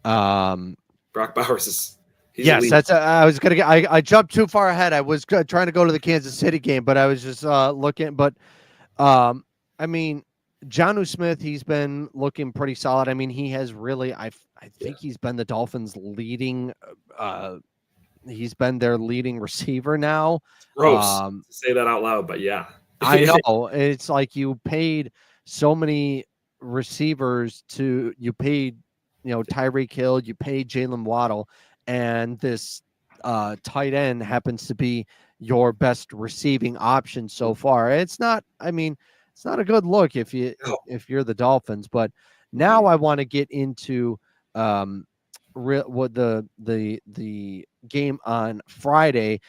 um, Brock Bowers he's yes, elite. that's. I was gonna get. I jumped too far ahead. I was trying to go to the Kansas City game, but I was just looking. But um, I mean, Jonnu Smith, he's been looking pretty solid. I mean, he has really. I Yeah. think he's been the Dolphins' leading. Uh, he's been their leading receiver now. Gross Um, to say that out loud, but yeah. I know. It's like you paid so many receivers you paid, Tyreek Hill, you paid Jalen Waddle, and this tight end happens to be your best receiving option so far. I mean, it's not a good look No. if you're the Dolphins, but now Mhm. I want to get into um what the game on Friday.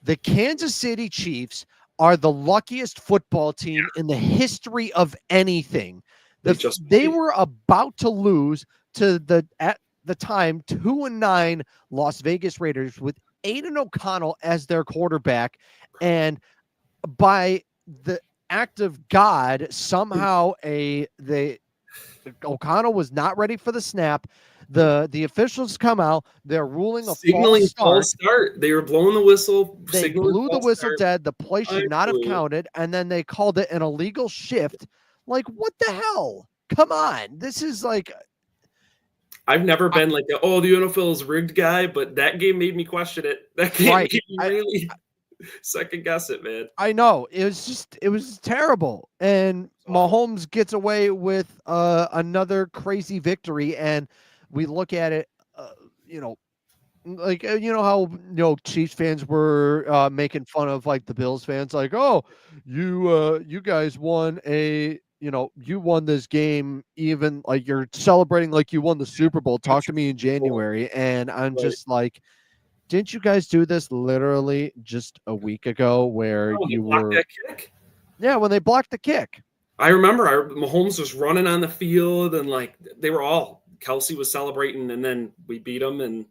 The Kansas City Chiefs are the luckiest football team in the history of anything. They just They played. were about to lose to at the time 2-9 Las Vegas Raiders with Aiden O'Connell as their quarterback, and by the act of God, somehow O'Connell was not ready for the snap. The officials come out, they're ruling a false Signaling false start. start. They were blowing the whistle, They signaling blew the false whistle start. dead. The play should not have Unbelievable. counted, and then they called it an illegal shift. Like, what the hell? Come on. This is like I've never I, been like, oh, the NFL is rigged guy, but that game made me question it. That game right. made me really second guess it, man. I know. It was terrible. And It's awful. Mahomes gets away with another crazy victory, and we look at it you know, like how Chiefs fans were making fun of like the Bills fans, like, oh, you guys won you won this game, even like you're celebrating like you won the Super Bowl. Talk to After me in Super Bowl, January. And I'm right? just like, didn't you guys do this literally just a week ago where Oh, they you blocked were, that kick. yeah, when they blocked the kick? I remember Mahomes was running on the field, and like they were all. Kelsey was celebrating, and then we beat them, and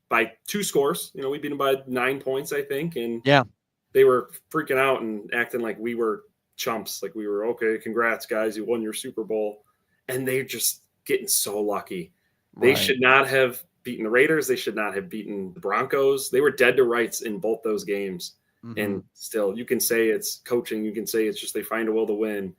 by 2 scores. We beat them by 9 points, I think, and Yeah. they were freaking out and acting like we were chumps. Like we were, okay, congrats guys, you won your Super Bowl. And they're just getting so lucky. They should not have beaten the Raiders. They should not have beaten the Broncos. They were dead to rights in both those games. And still, you can say it's coaching. You can say it's just they find a will to win.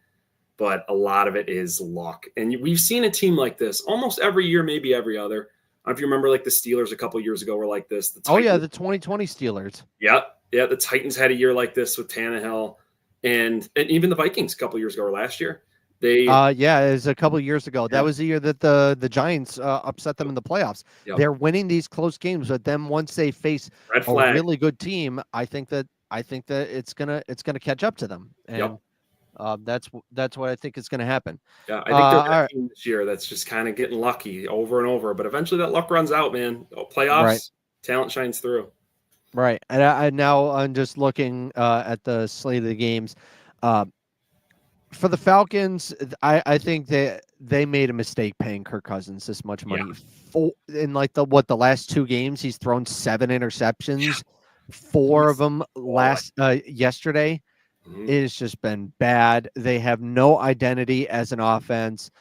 But a lot of it is luck. And we've seen a team like this almost every year, maybe every other. I don't know if you remember, like the Steelers a couple years ago were like this. The Titans, the 2020 Steelers. Yeah. The Titans had a year like this with Tannehill. And even the Vikings a couple years ago or last year. It was a couple of years ago. Yeah. That was the year that the Giants upset them in the playoffs. Yep. They're winning these close games, but then once they face a really good team, I think that it's gonna catch up to them, and that's what I think is gonna happen. Yeah, I think they're that team this year that's just kind of getting lucky over and over, but eventually that luck runs out, man. Playoffs, talent shines through. Right, and now I'm just looking at the slate of the games. For the Falcons, I think they made a mistake paying Kirk Cousins this much money. In like the last 2 games, he's thrown 7 interceptions. Yeah. 4 of them yesterday. It has just been bad. They have no identity as an offense.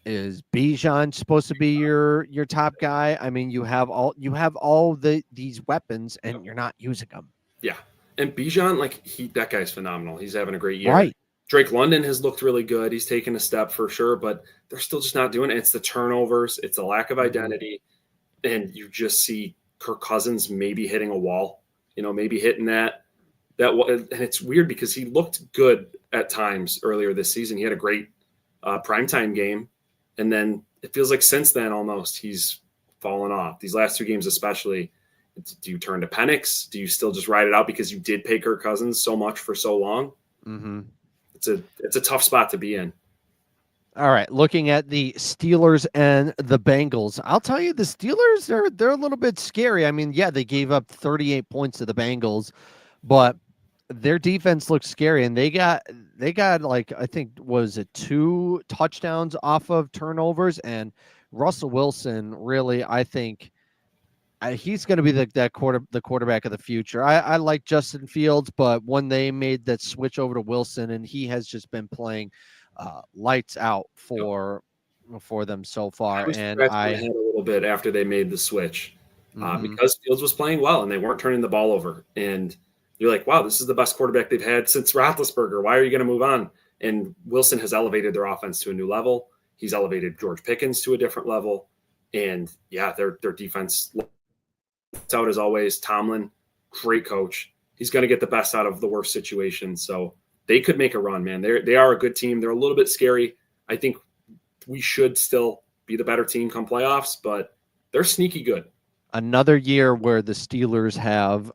Is Bijan supposed to be your top guy? I mean, you have all these weapons and you're not using them. Yeah, and Bijan, that guy's phenomenal. He's having a great year. Right. Drake London has looked really good. He's taken a step for sure, but they're still just not doing it. It's the turnovers. It's the lack of identity. And you just see Kirk Cousins maybe hitting a wall, maybe hitting that. And it's weird because he looked good at times earlier this season. He had a great primetime game. And then it feels like since then almost he's fallen off. These last 2 games especially. Do you turn to Penix? Do you still just ride it out because you did pay Kirk Cousins so much for so long? Mm-hmm. It's a tough spot to be in. All right, looking at the Steelers and the Bengals, I'll tell you the Steelers they're a little bit scary. I mean, yeah, they gave up 38 points to the Bengals, but their defense looks scary, and they got like I think was it 2 touchdowns off of turnovers, and Russell Wilson really I think. He's going to be the quarterback of the future. I like Justin Fields, but when they made that switch over to Wilson, and he has just been playing lights out for them so far. And I had a little bit after they made the switch because Fields was playing well and they weren't turning the ball over. And you're like, wow, this is the best quarterback they've had since Roethlisberger. Why are you going to move on? And Wilson has elevated their offense to a new level. He's elevated George Pickens to a different level. And yeah, their defense out as always. Tomlin, great coach. He's going to get the best out of the worst situation. So they could make a run, man. They are a good team. They're a little bit scary. I think we should still be the better team come playoffs, but they're sneaky good. Another year where the Steelers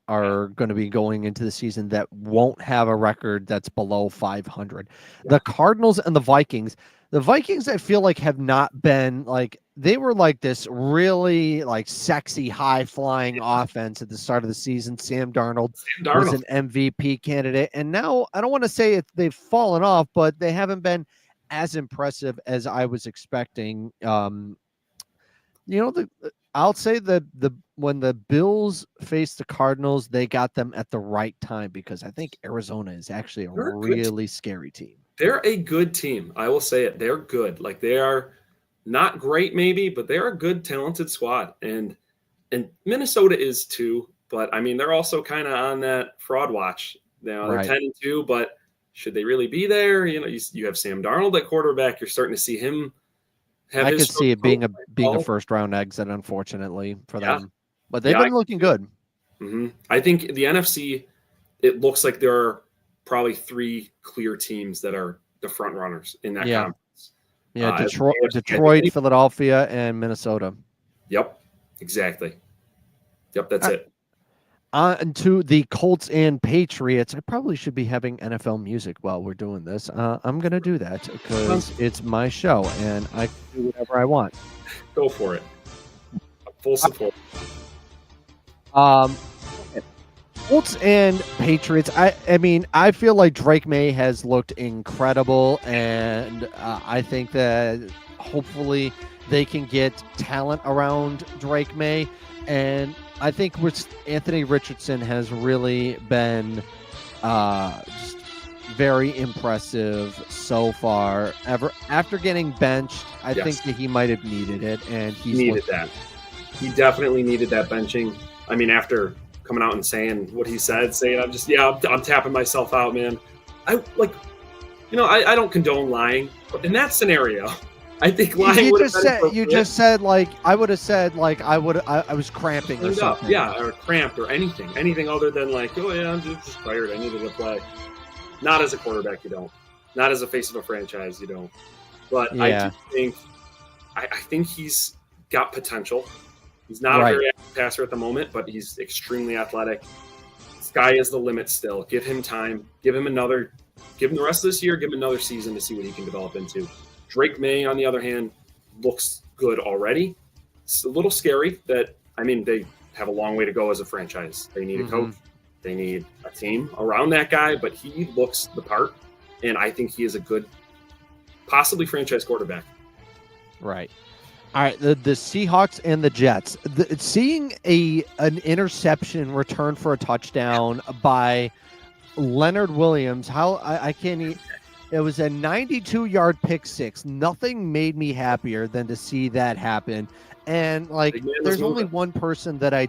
are going to be going into the season that won't have a record that's below 500. Yeah. The Cardinals and the Vikings. The Vikings, I feel like, have not been like they were like this really like sexy, high flying offense at the start of the season. Sam Darnold was an MVP candidate. And now I don't want to say they've fallen off, but they haven't been as impressive as I was expecting. I'll say when the Bills faced the Cardinals, they got them at the right time because I think Arizona is actually a really scary team. They're a good team. I will say it. They're good. Like they are not great maybe, but they're a good, talented squad. And Minnesota is too, but I mean, they're also kind of on that fraud watch. They're 10-2, but should they really be there? You have Sam Darnold at quarterback. You're starting to see him. I could see it being a first round exit, unfortunately for them, but they've been looking good. Mm-hmm. I think the NFC, it looks like there are probably 3 clear teams that are the front runners in that conference. Yeah, Detroit, Philadelphia, and Minnesota. Yep, exactly. Yep, that's it. And to the Colts and Patriots. I probably should be having NFL music while we're doing this. I'm going to do that because it's my show and I can do whatever I want. Go for it. Full support. Colts and Patriots. I mean, I feel like Drake May has looked incredible, and I think that hopefully they can get talent around Drake May, and I think Anthony Richardson has really been just very impressive so far. After getting benched, I think that he might have needed it, and he needed that. He definitely needed that benching. I mean, after coming out and saying what he said, I'm tapping myself out, man. I don't condone lying, but in that scenario, I think lying would have been you just said like I would have said like I was cramping or something. Yeah, or cramped or anything other than like, oh yeah, I'm just tired, I needed to play. Not as a quarterback, you don't. Not as a face of a franchise, you don't. But yeah. I think he's got potential. He's not a very active passer at the moment, but he's extremely athletic. Sky is the limit still. Give him time. Give him the rest of this year. Give him another season to see what he can develop into. Drake May, on the other hand, looks good already. It's a little scary that, they have a long way to go as a franchise. They need a coach. They need a team around that guy, but he looks the part, and I think he is a good, possibly franchise quarterback. Right. All right, the Seahawks and the Jets. Seeing an interception return for a touchdown by Leonard Williams, it was a 92-yard pick six. Nothing made me happier than to see that happen. And there's only one person that I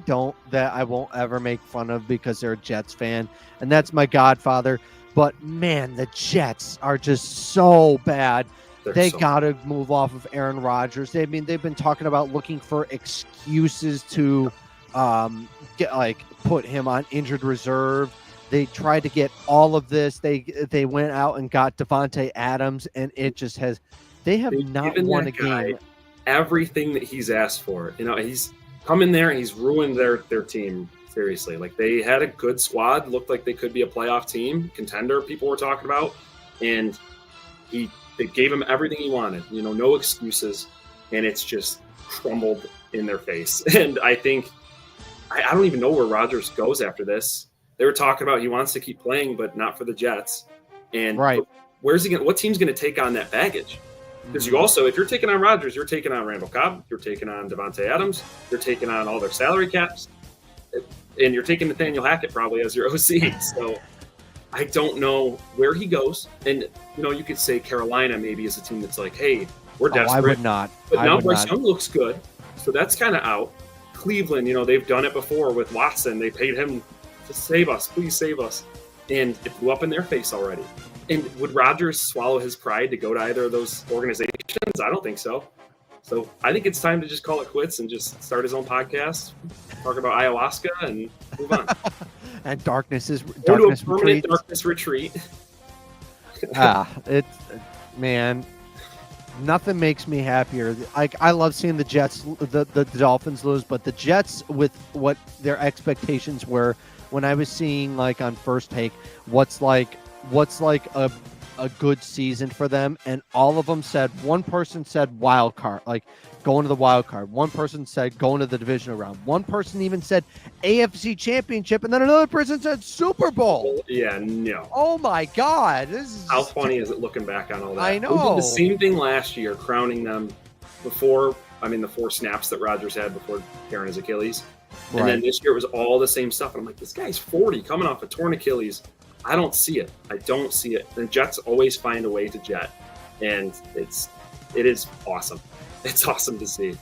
won't ever make fun of because they're a Jets fan, and that's my godfather. But man, the Jets are just so bad. They got to move off of Aaron Rodgers. They've been talking about looking for excuses to put him on injured reserve. They tried to get all of this. They went out and got Devontae Adams, and it just has. They have not won a game. Everything that he's asked for, he's come in there and he's ruined their team. Seriously, they had a good squad, looked like they could be a playoff team, contender. People were talking about, and they gave him everything he wanted. No excuses, and it's just crumbled in their face. And I think I don't even know where Rodgers goes after this. They were talking about he wants to keep playing, but not for the Jets. And where's he going? What team's going to take on that baggage? Because you also, if you're taking on Rodgers, you're taking on Randall Cobb, you're taking on Devontae Adams, you're taking on all their salary caps, and you're taking Nathaniel Hackett probably as your OC. So I don't know where he goes. And, you could say Carolina maybe is a team that's like, hey, we're desperate. I would not. But now Bryce Young looks good. So that's kind of out. Cleveland, they've done it before with Watson. They paid him to save us. Please save us. And it blew up in their face already. And would Rodgers swallow his pride to go to either of those organizations? I don't think so. So I think it's time to just call it quits and just start his own podcast, talk about ayahuasca, and move on. And darkness permanent darkness retreat. Man, nothing makes me happier. I love seeing the Jets, the Dolphins lose, but the Jets with what their expectations were when I was seeing on First Take, what's like a good season for them, and all of them said, one person said wild card, going to the wild card. One person said going to the divisional round. One person even said AFC Championship, and then another person said Super Bowl. Yeah, no. Oh my God. How funny is it looking back on all that? I know. We did the same thing last year, crowning them before, the 4 snaps that Rodgers had before tearing his Achilles. And then this year it was all the same stuff. And I'm like, this guy's 40 coming off a torn Achilles. I don't see it. The Jets always find a way to jet. And it is awesome. It's awesome to see.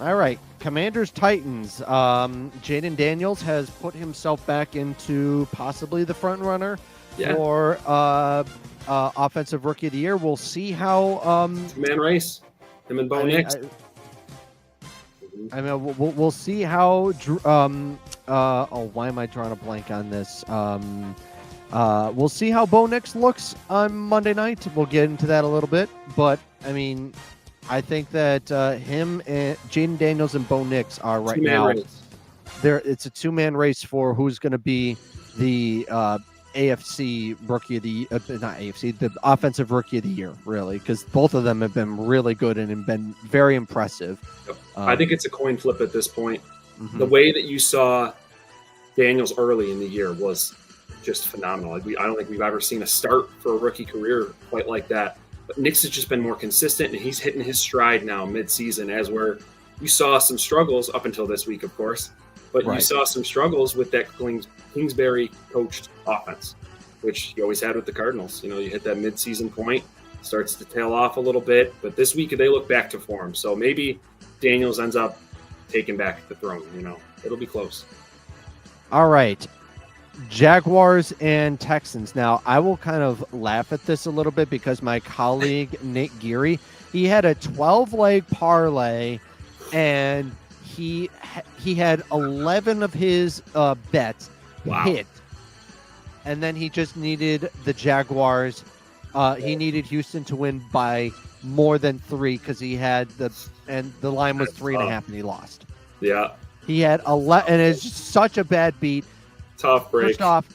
All right. Commanders Titans. Jaden Daniels has put himself back into possibly the front runner for offensive rookie of the year. We'll see how 2-man race. Him and Bo Nix. We'll see how why am I drawing a blank on this? We'll see how Bo Nix looks on Monday night. We'll get into that a little bit, but I think that him and Jaden Daniels and Bo Nix are right now. It's a 2-man race for who's going to be the AFC rookie of the not AFC, the offensive rookie of the year, really, because both of them have been really good and have been very impressive. I think it's a coin flip at this point. Mm-hmm. The way that you saw Daniels early in the year was just phenomenal. I don't think we've ever seen a start for a rookie career quite like that. But Nix has just been more consistent, and he's hitting his stride now mid-season, as where you saw some struggles up until this week, of course. But you saw some struggles with that Kingsbury coached offense. which he always had with the Cardinals. You hit that midseason point, starts to tail off a little bit, but this week they look back to form. So maybe Daniels ends up taking back the throne. It'll be close. All right. Jaguars and Texans. Now, I will kind of laugh at this a little bit because my colleague Nick Geary, he had a 12-leg parlay, and he had 11 of his bets hit, and then he just needed the Jaguars. He needed Houston to win by more than 3 because he had the line was 3.5, and he lost. Yeah, he had 11, and it's just such a bad beat. Tough break. First off,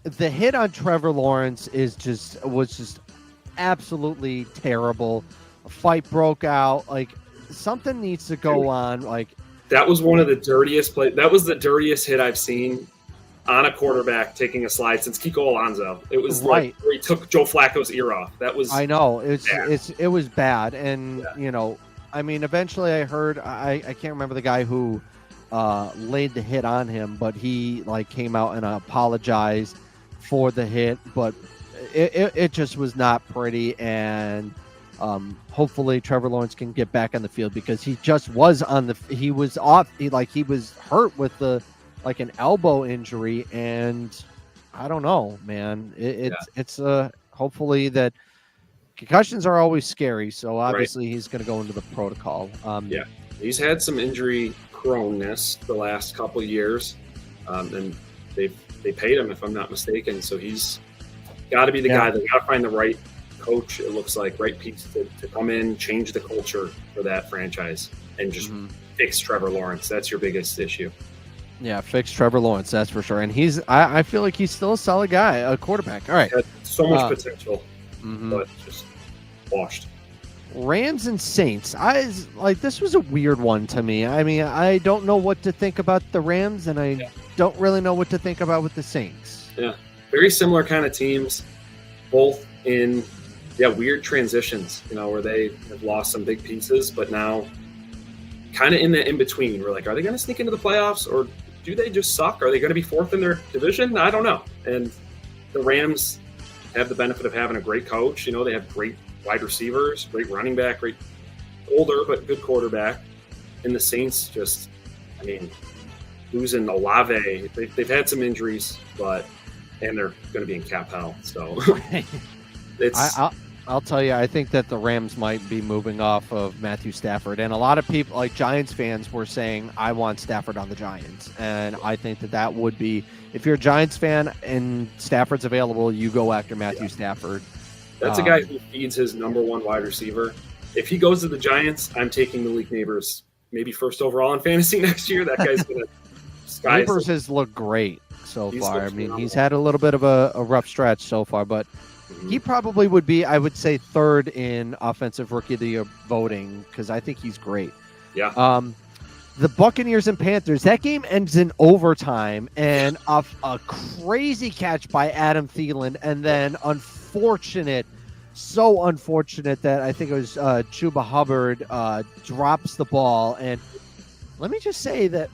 the hit on Trevor Lawrence was just absolutely terrible. A fight broke out. Like, something needs to go on. Like, that was one of the dirtiest plays. That was the dirtiest hit I've seen on a quarterback taking a slide since Kiko Alonso. It was right. Like where he took Joe Flacco's ear off. That was. I know it was bad, and I mean, eventually I heard I can't remember the guy who laid the hit on him, but he came out and apologized for the hit, but it just was not pretty, and hopefully Trevor Lawrence can get back on the field because he just was he was off. He was hurt with an elbow injury, and I don't know, man. It's hopefully that concussions are always scary. So obviously he's going to go into the protocol. He's had some injury proneness the last couple of years, and they paid him, if I'm not mistaken. So he's got to be the guy. They got to find the right coach. It looks like right piece to come in, change the culture for that franchise, and just fix Trevor Lawrence. That's your biggest issue. Yeah, fix Trevor Lawrence, that's for sure. And I feel like he's still a solid guy, a quarterback. All right. Had so much potential, but just washed. Rams and Saints. This was a weird one to me. I mean, I don't know what to think about the Rams, and I don't really know what to think about with the Saints. Yeah, very similar kind of teams, both in weird transitions, where they have lost some big pieces, but now kind of in the in-between. We're like, are they going to sneak into the playoffs, or do they just suck? Are they going to be fourth in their division? I don't know. And the Rams have the benefit of having a great coach. They have great wide receivers, great running back, great older but good quarterback. And the Saints just, losing Olave. They've had some injuries, and they're going to be in cap hell. So it's. I'll tell you, I think that the Rams might be moving off of Matthew Stafford. And a lot of people, like Giants fans, were saying, I want Stafford on the Giants. And I think that would be, if you're a Giants fan and Stafford's available, you go after Matthew Stafford. That's a guy who feeds his number one wide receiver. If he goes to the Giants, I'm taking Malik Neighbors, maybe first overall in fantasy next year. That guy's going to Neighbors has looked great so far. I mean, he's had a little bit of a rough stretch so far, but he probably would be, I would say, third in offensive rookie of the year voting because I think he's great. Yeah. The Buccaneers and Panthers, that game ends in overtime, and a crazy catch by Adam Thielen, and then so unfortunate that I think it was Chuba Hubbard drops the ball. And let me just say that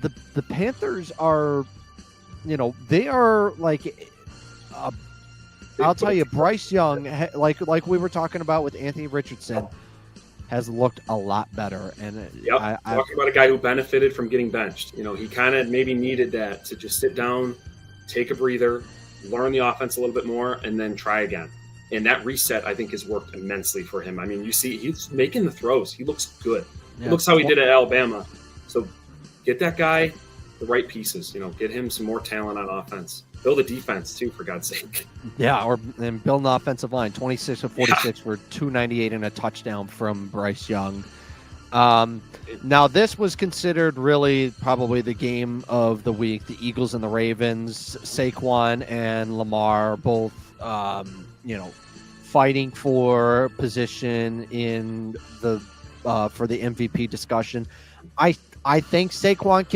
the Panthers are, they are I'll tell you, Bryce Young, like we were talking about with Anthony Richardson, has looked a lot better. And talking about a guy who benefited from getting benched. He kind of maybe needed that to just sit down, take a breather, learn the offense a little bit more, and then try again. And that reset, I think, has worked immensely for him. I mean, you see, he's making the throws. He looks good. Yeah. He looks how he did at Alabama. So get that guy the right pieces. Get him some more talent on offense. Build a defense, too, for God's sake. Yeah, and build an offensive line. 26 of 46 for 298 and a touchdown from Bryce Young. Now, this was considered really probably the game of the week. The Eagles and the Ravens, Saquon and Lamar both, fighting for position in the for the MVP discussion. I think Saquon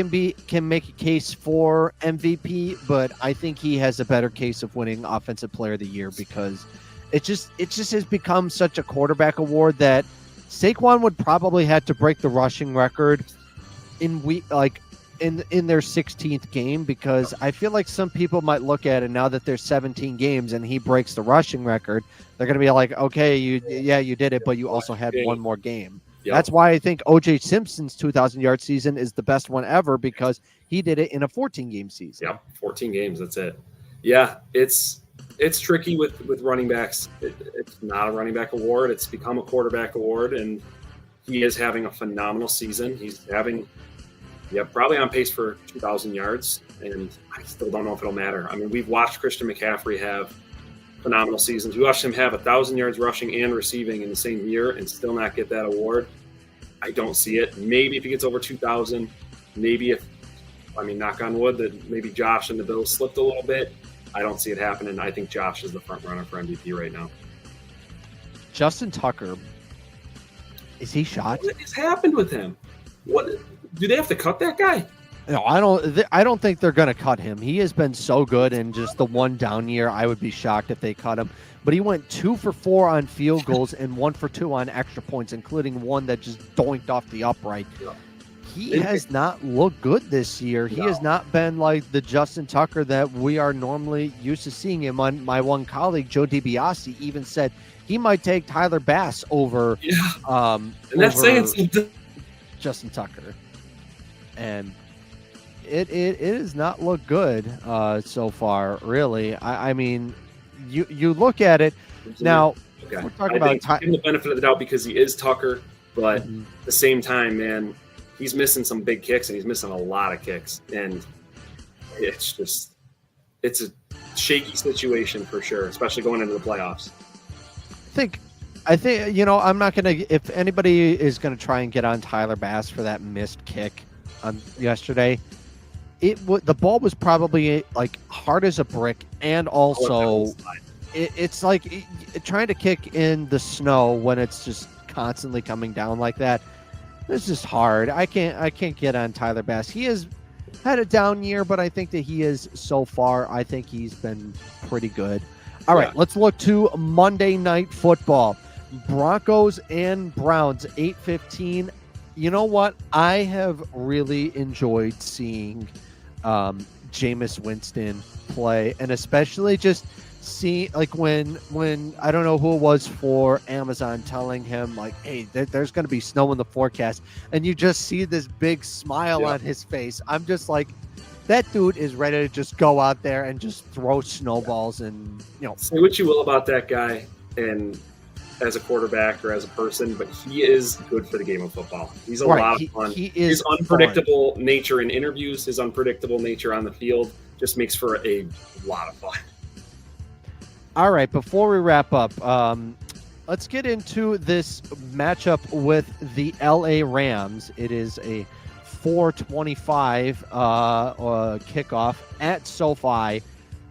can make a case for MVP, but I think he has a better case of winning Offensive Player of the Year because it just has become such a quarterback award that Saquon would probably have to break the rushing record in in their 16th game, because I feel like some people might look at it now that there's 17 games and he breaks the rushing record. They're going to be like, okay, you did it, but you also had one more game. Yep. That's why I think OJ Simpson's 2,000-yard season is the best one ever, because he did it in a 14-game season. Yep, 14 games. That's it. Yeah, it's tricky with running backs. It's not a running back award. It's become a quarterback award, and he is having a phenomenal season. He's having, probably on pace for 2,000 yards, and I still don't know if it'll matter. I mean, we've watched Christian McCaffrey have phenomenal seasons. We watched him have 1,000 yards rushing and receiving in the same year and still not get that award. I don't see it. Maybe if he gets over 2,000, maybe knock on wood, that maybe Josh and the Bills slipped a little bit. I don't see it happening. I think Josh is the front runner for MVP right now. Justin Tucker, is he shot? What has happened with him? What do they have to cut that guy? No, I don't think they're going to cut him. He has been so good in just the one down year. I would be shocked if they cut him. But he went 2 for 4 on field goals and 1 for 2 on extra points, including one that just doinked off the upright. Yeah. He has not looked good this year. He has not been like the Justin Tucker that we are normally used to seeing him on. My one colleague, Joe DiBiase, even said he might take Tyler Bass over, and that's saying something. Justin Tucker. And it has not looked good so far, really. I mean, you look at it now. Okay. We're talking about give him the benefit of the doubt because he is Tucker, but at the same time, man, he's missing some big kicks and he's missing a lot of kicks, and it's a shaky situation for sure, especially going into the playoffs. I think I'm not gonna. If anybody is gonna try and get on Tyler Bass for that missed kick on yesterday, the ball was probably like hard as a brick, and also it's like trying to kick in the snow when it's just constantly coming down like that. It's just hard. I can't get on Tyler Bass. He has had a down year, but I think that he is so far. I think he's been pretty good. All right, let's look to Monday Night Football. Broncos and Browns, 8:15. You know what? I have really enjoyed seeing Jameis Winston play, and especially just see like when I don't know who it was for Amazon telling him like, hey, there's going to be snow in the forecast, and you just see this big smile on his face. I'm just like, that dude is ready to just go out there and just throw snowballs. And say what you will about that guy and as a quarterback or as a person, but he is good for the game of football. He's a lot of fun. His unpredictable nature in interviews, his unpredictable nature on the field just makes for a lot of fun. All right, before we wrap up, let's get into this matchup with the LA Rams. It is a 4:25 kickoff at SoFi.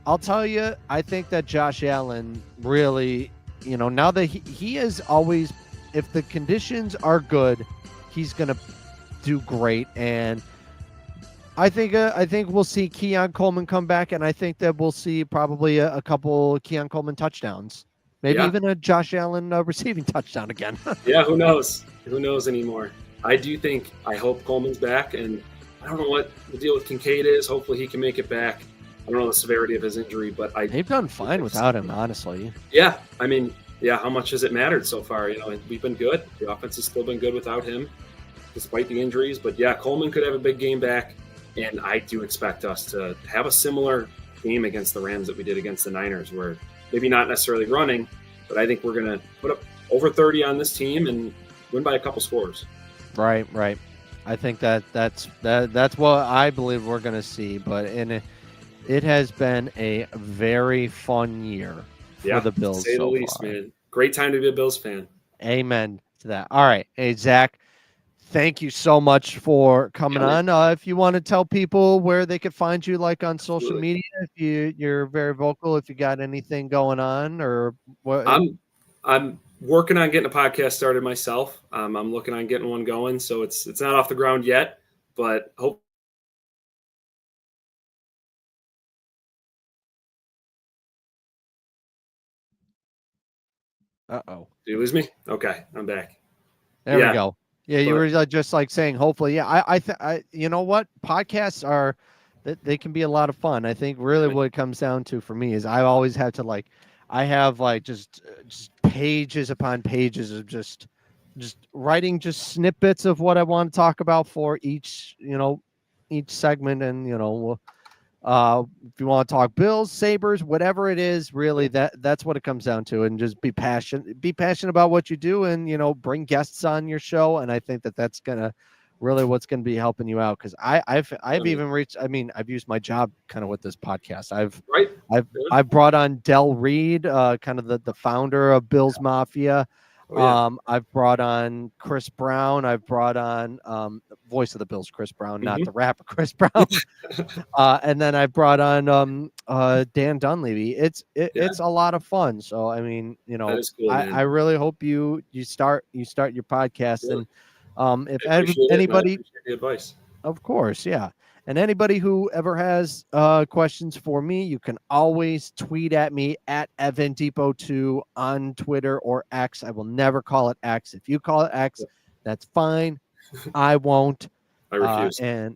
I'll tell you, I think that Josh Allen really, now that he is always, if the conditions are good, he's going to do great. And I think we'll see Keon Coleman come back, and I think that we'll see probably a couple Keon Coleman touchdowns, maybe even a Josh Allen receiving touchdown again. Yeah, who knows? Who knows anymore? I hope Coleman's back, and I don't know what the deal with Kincaid is. Hopefully he can make it back. I don't know the severity of his injury, but they've done fine without him, honestly. Yeah, I mean, how much has it mattered so far? We've been good. The offense has still been good without him, despite the injuries. But Coleman could have a big game back. And I do expect us to have a similar game against the Rams that we did against the Niners, where maybe not necessarily running, but I think we're going to put up over 30 on this team and win by a couple scores. Right. I think that's what I believe we're going to see. But it has been a very fun year for the Bills. To say the least, man. Great time to be a Bills fan. Amen to that. All right. Hey, Zach. Thank you so much for coming on. If you want to tell people where they could find you, like on social media, if you're very vocal, if you got anything going on, or what? I'm working on getting a podcast started myself. I'm looking on getting one going, so it's not off the ground yet, but hope. Uh-oh. Did you lose me? Okay, I'm back. There we go. Yeah, you But were just like saying, hopefully, yeah. You know what? Podcasts are, they can be a lot of fun. I think really what it comes down to for me is I always have to like, I have like just pages upon pages of just writing just snippets of what I want to talk about for each, each segment, and if you want to talk Bills, Sabres, whatever it is, really that's what it comes down to. And just be passionate about what you do, and bring guests on your show. And I think that's gonna really what's gonna be helping you out, because I've even reached, I mean, I've used my job kind of with this podcast. right, I've brought on Del Reed, kind of the founder of Bills Mafia. oh yeah, I've brought on Chris Brown. I've brought on voice of the Bills, Chris Brown, not the rapper Chris Brown. And then I brought on Dan Dunleavy. It's a lot of fun. So I mean, that is cool, man. I really hope you start your podcast. Really? And if I appreciate it, and I anybody, appreciate the advice. of course, yeah. And anybody who ever has questions for me, you can always tweet at me at Evan Depot 2 on Twitter or X. I will never call it X. If you call it X, that's fine. I won't. I refuse. And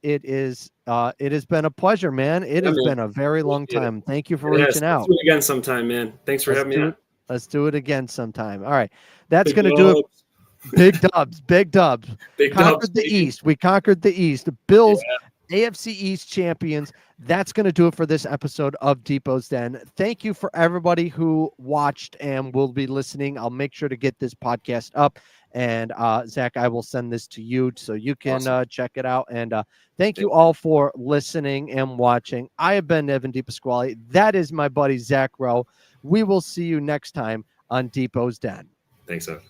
it has been a pleasure, man. It has been a very long time. Thank you for reaching out. Let's do it again sometime, man. Thanks for having me on. Let's do it again sometime. All right. That's Big going to do it. Big dubs. Big Conquered dubs, the baby. East. We conquered the East. The Bills, AFC East champions. That's going to do it for this episode of Depot's Den. Thank you for everybody who watched and will be listening. I'll make sure to get this podcast up. And Zach, I will send this to you so you can check it out. And thank you all for listening and watching. I have been Evan DePasquale. That is my buddy Zach Rowe. We will see you next time on Depot's Den. Thanks, Evan.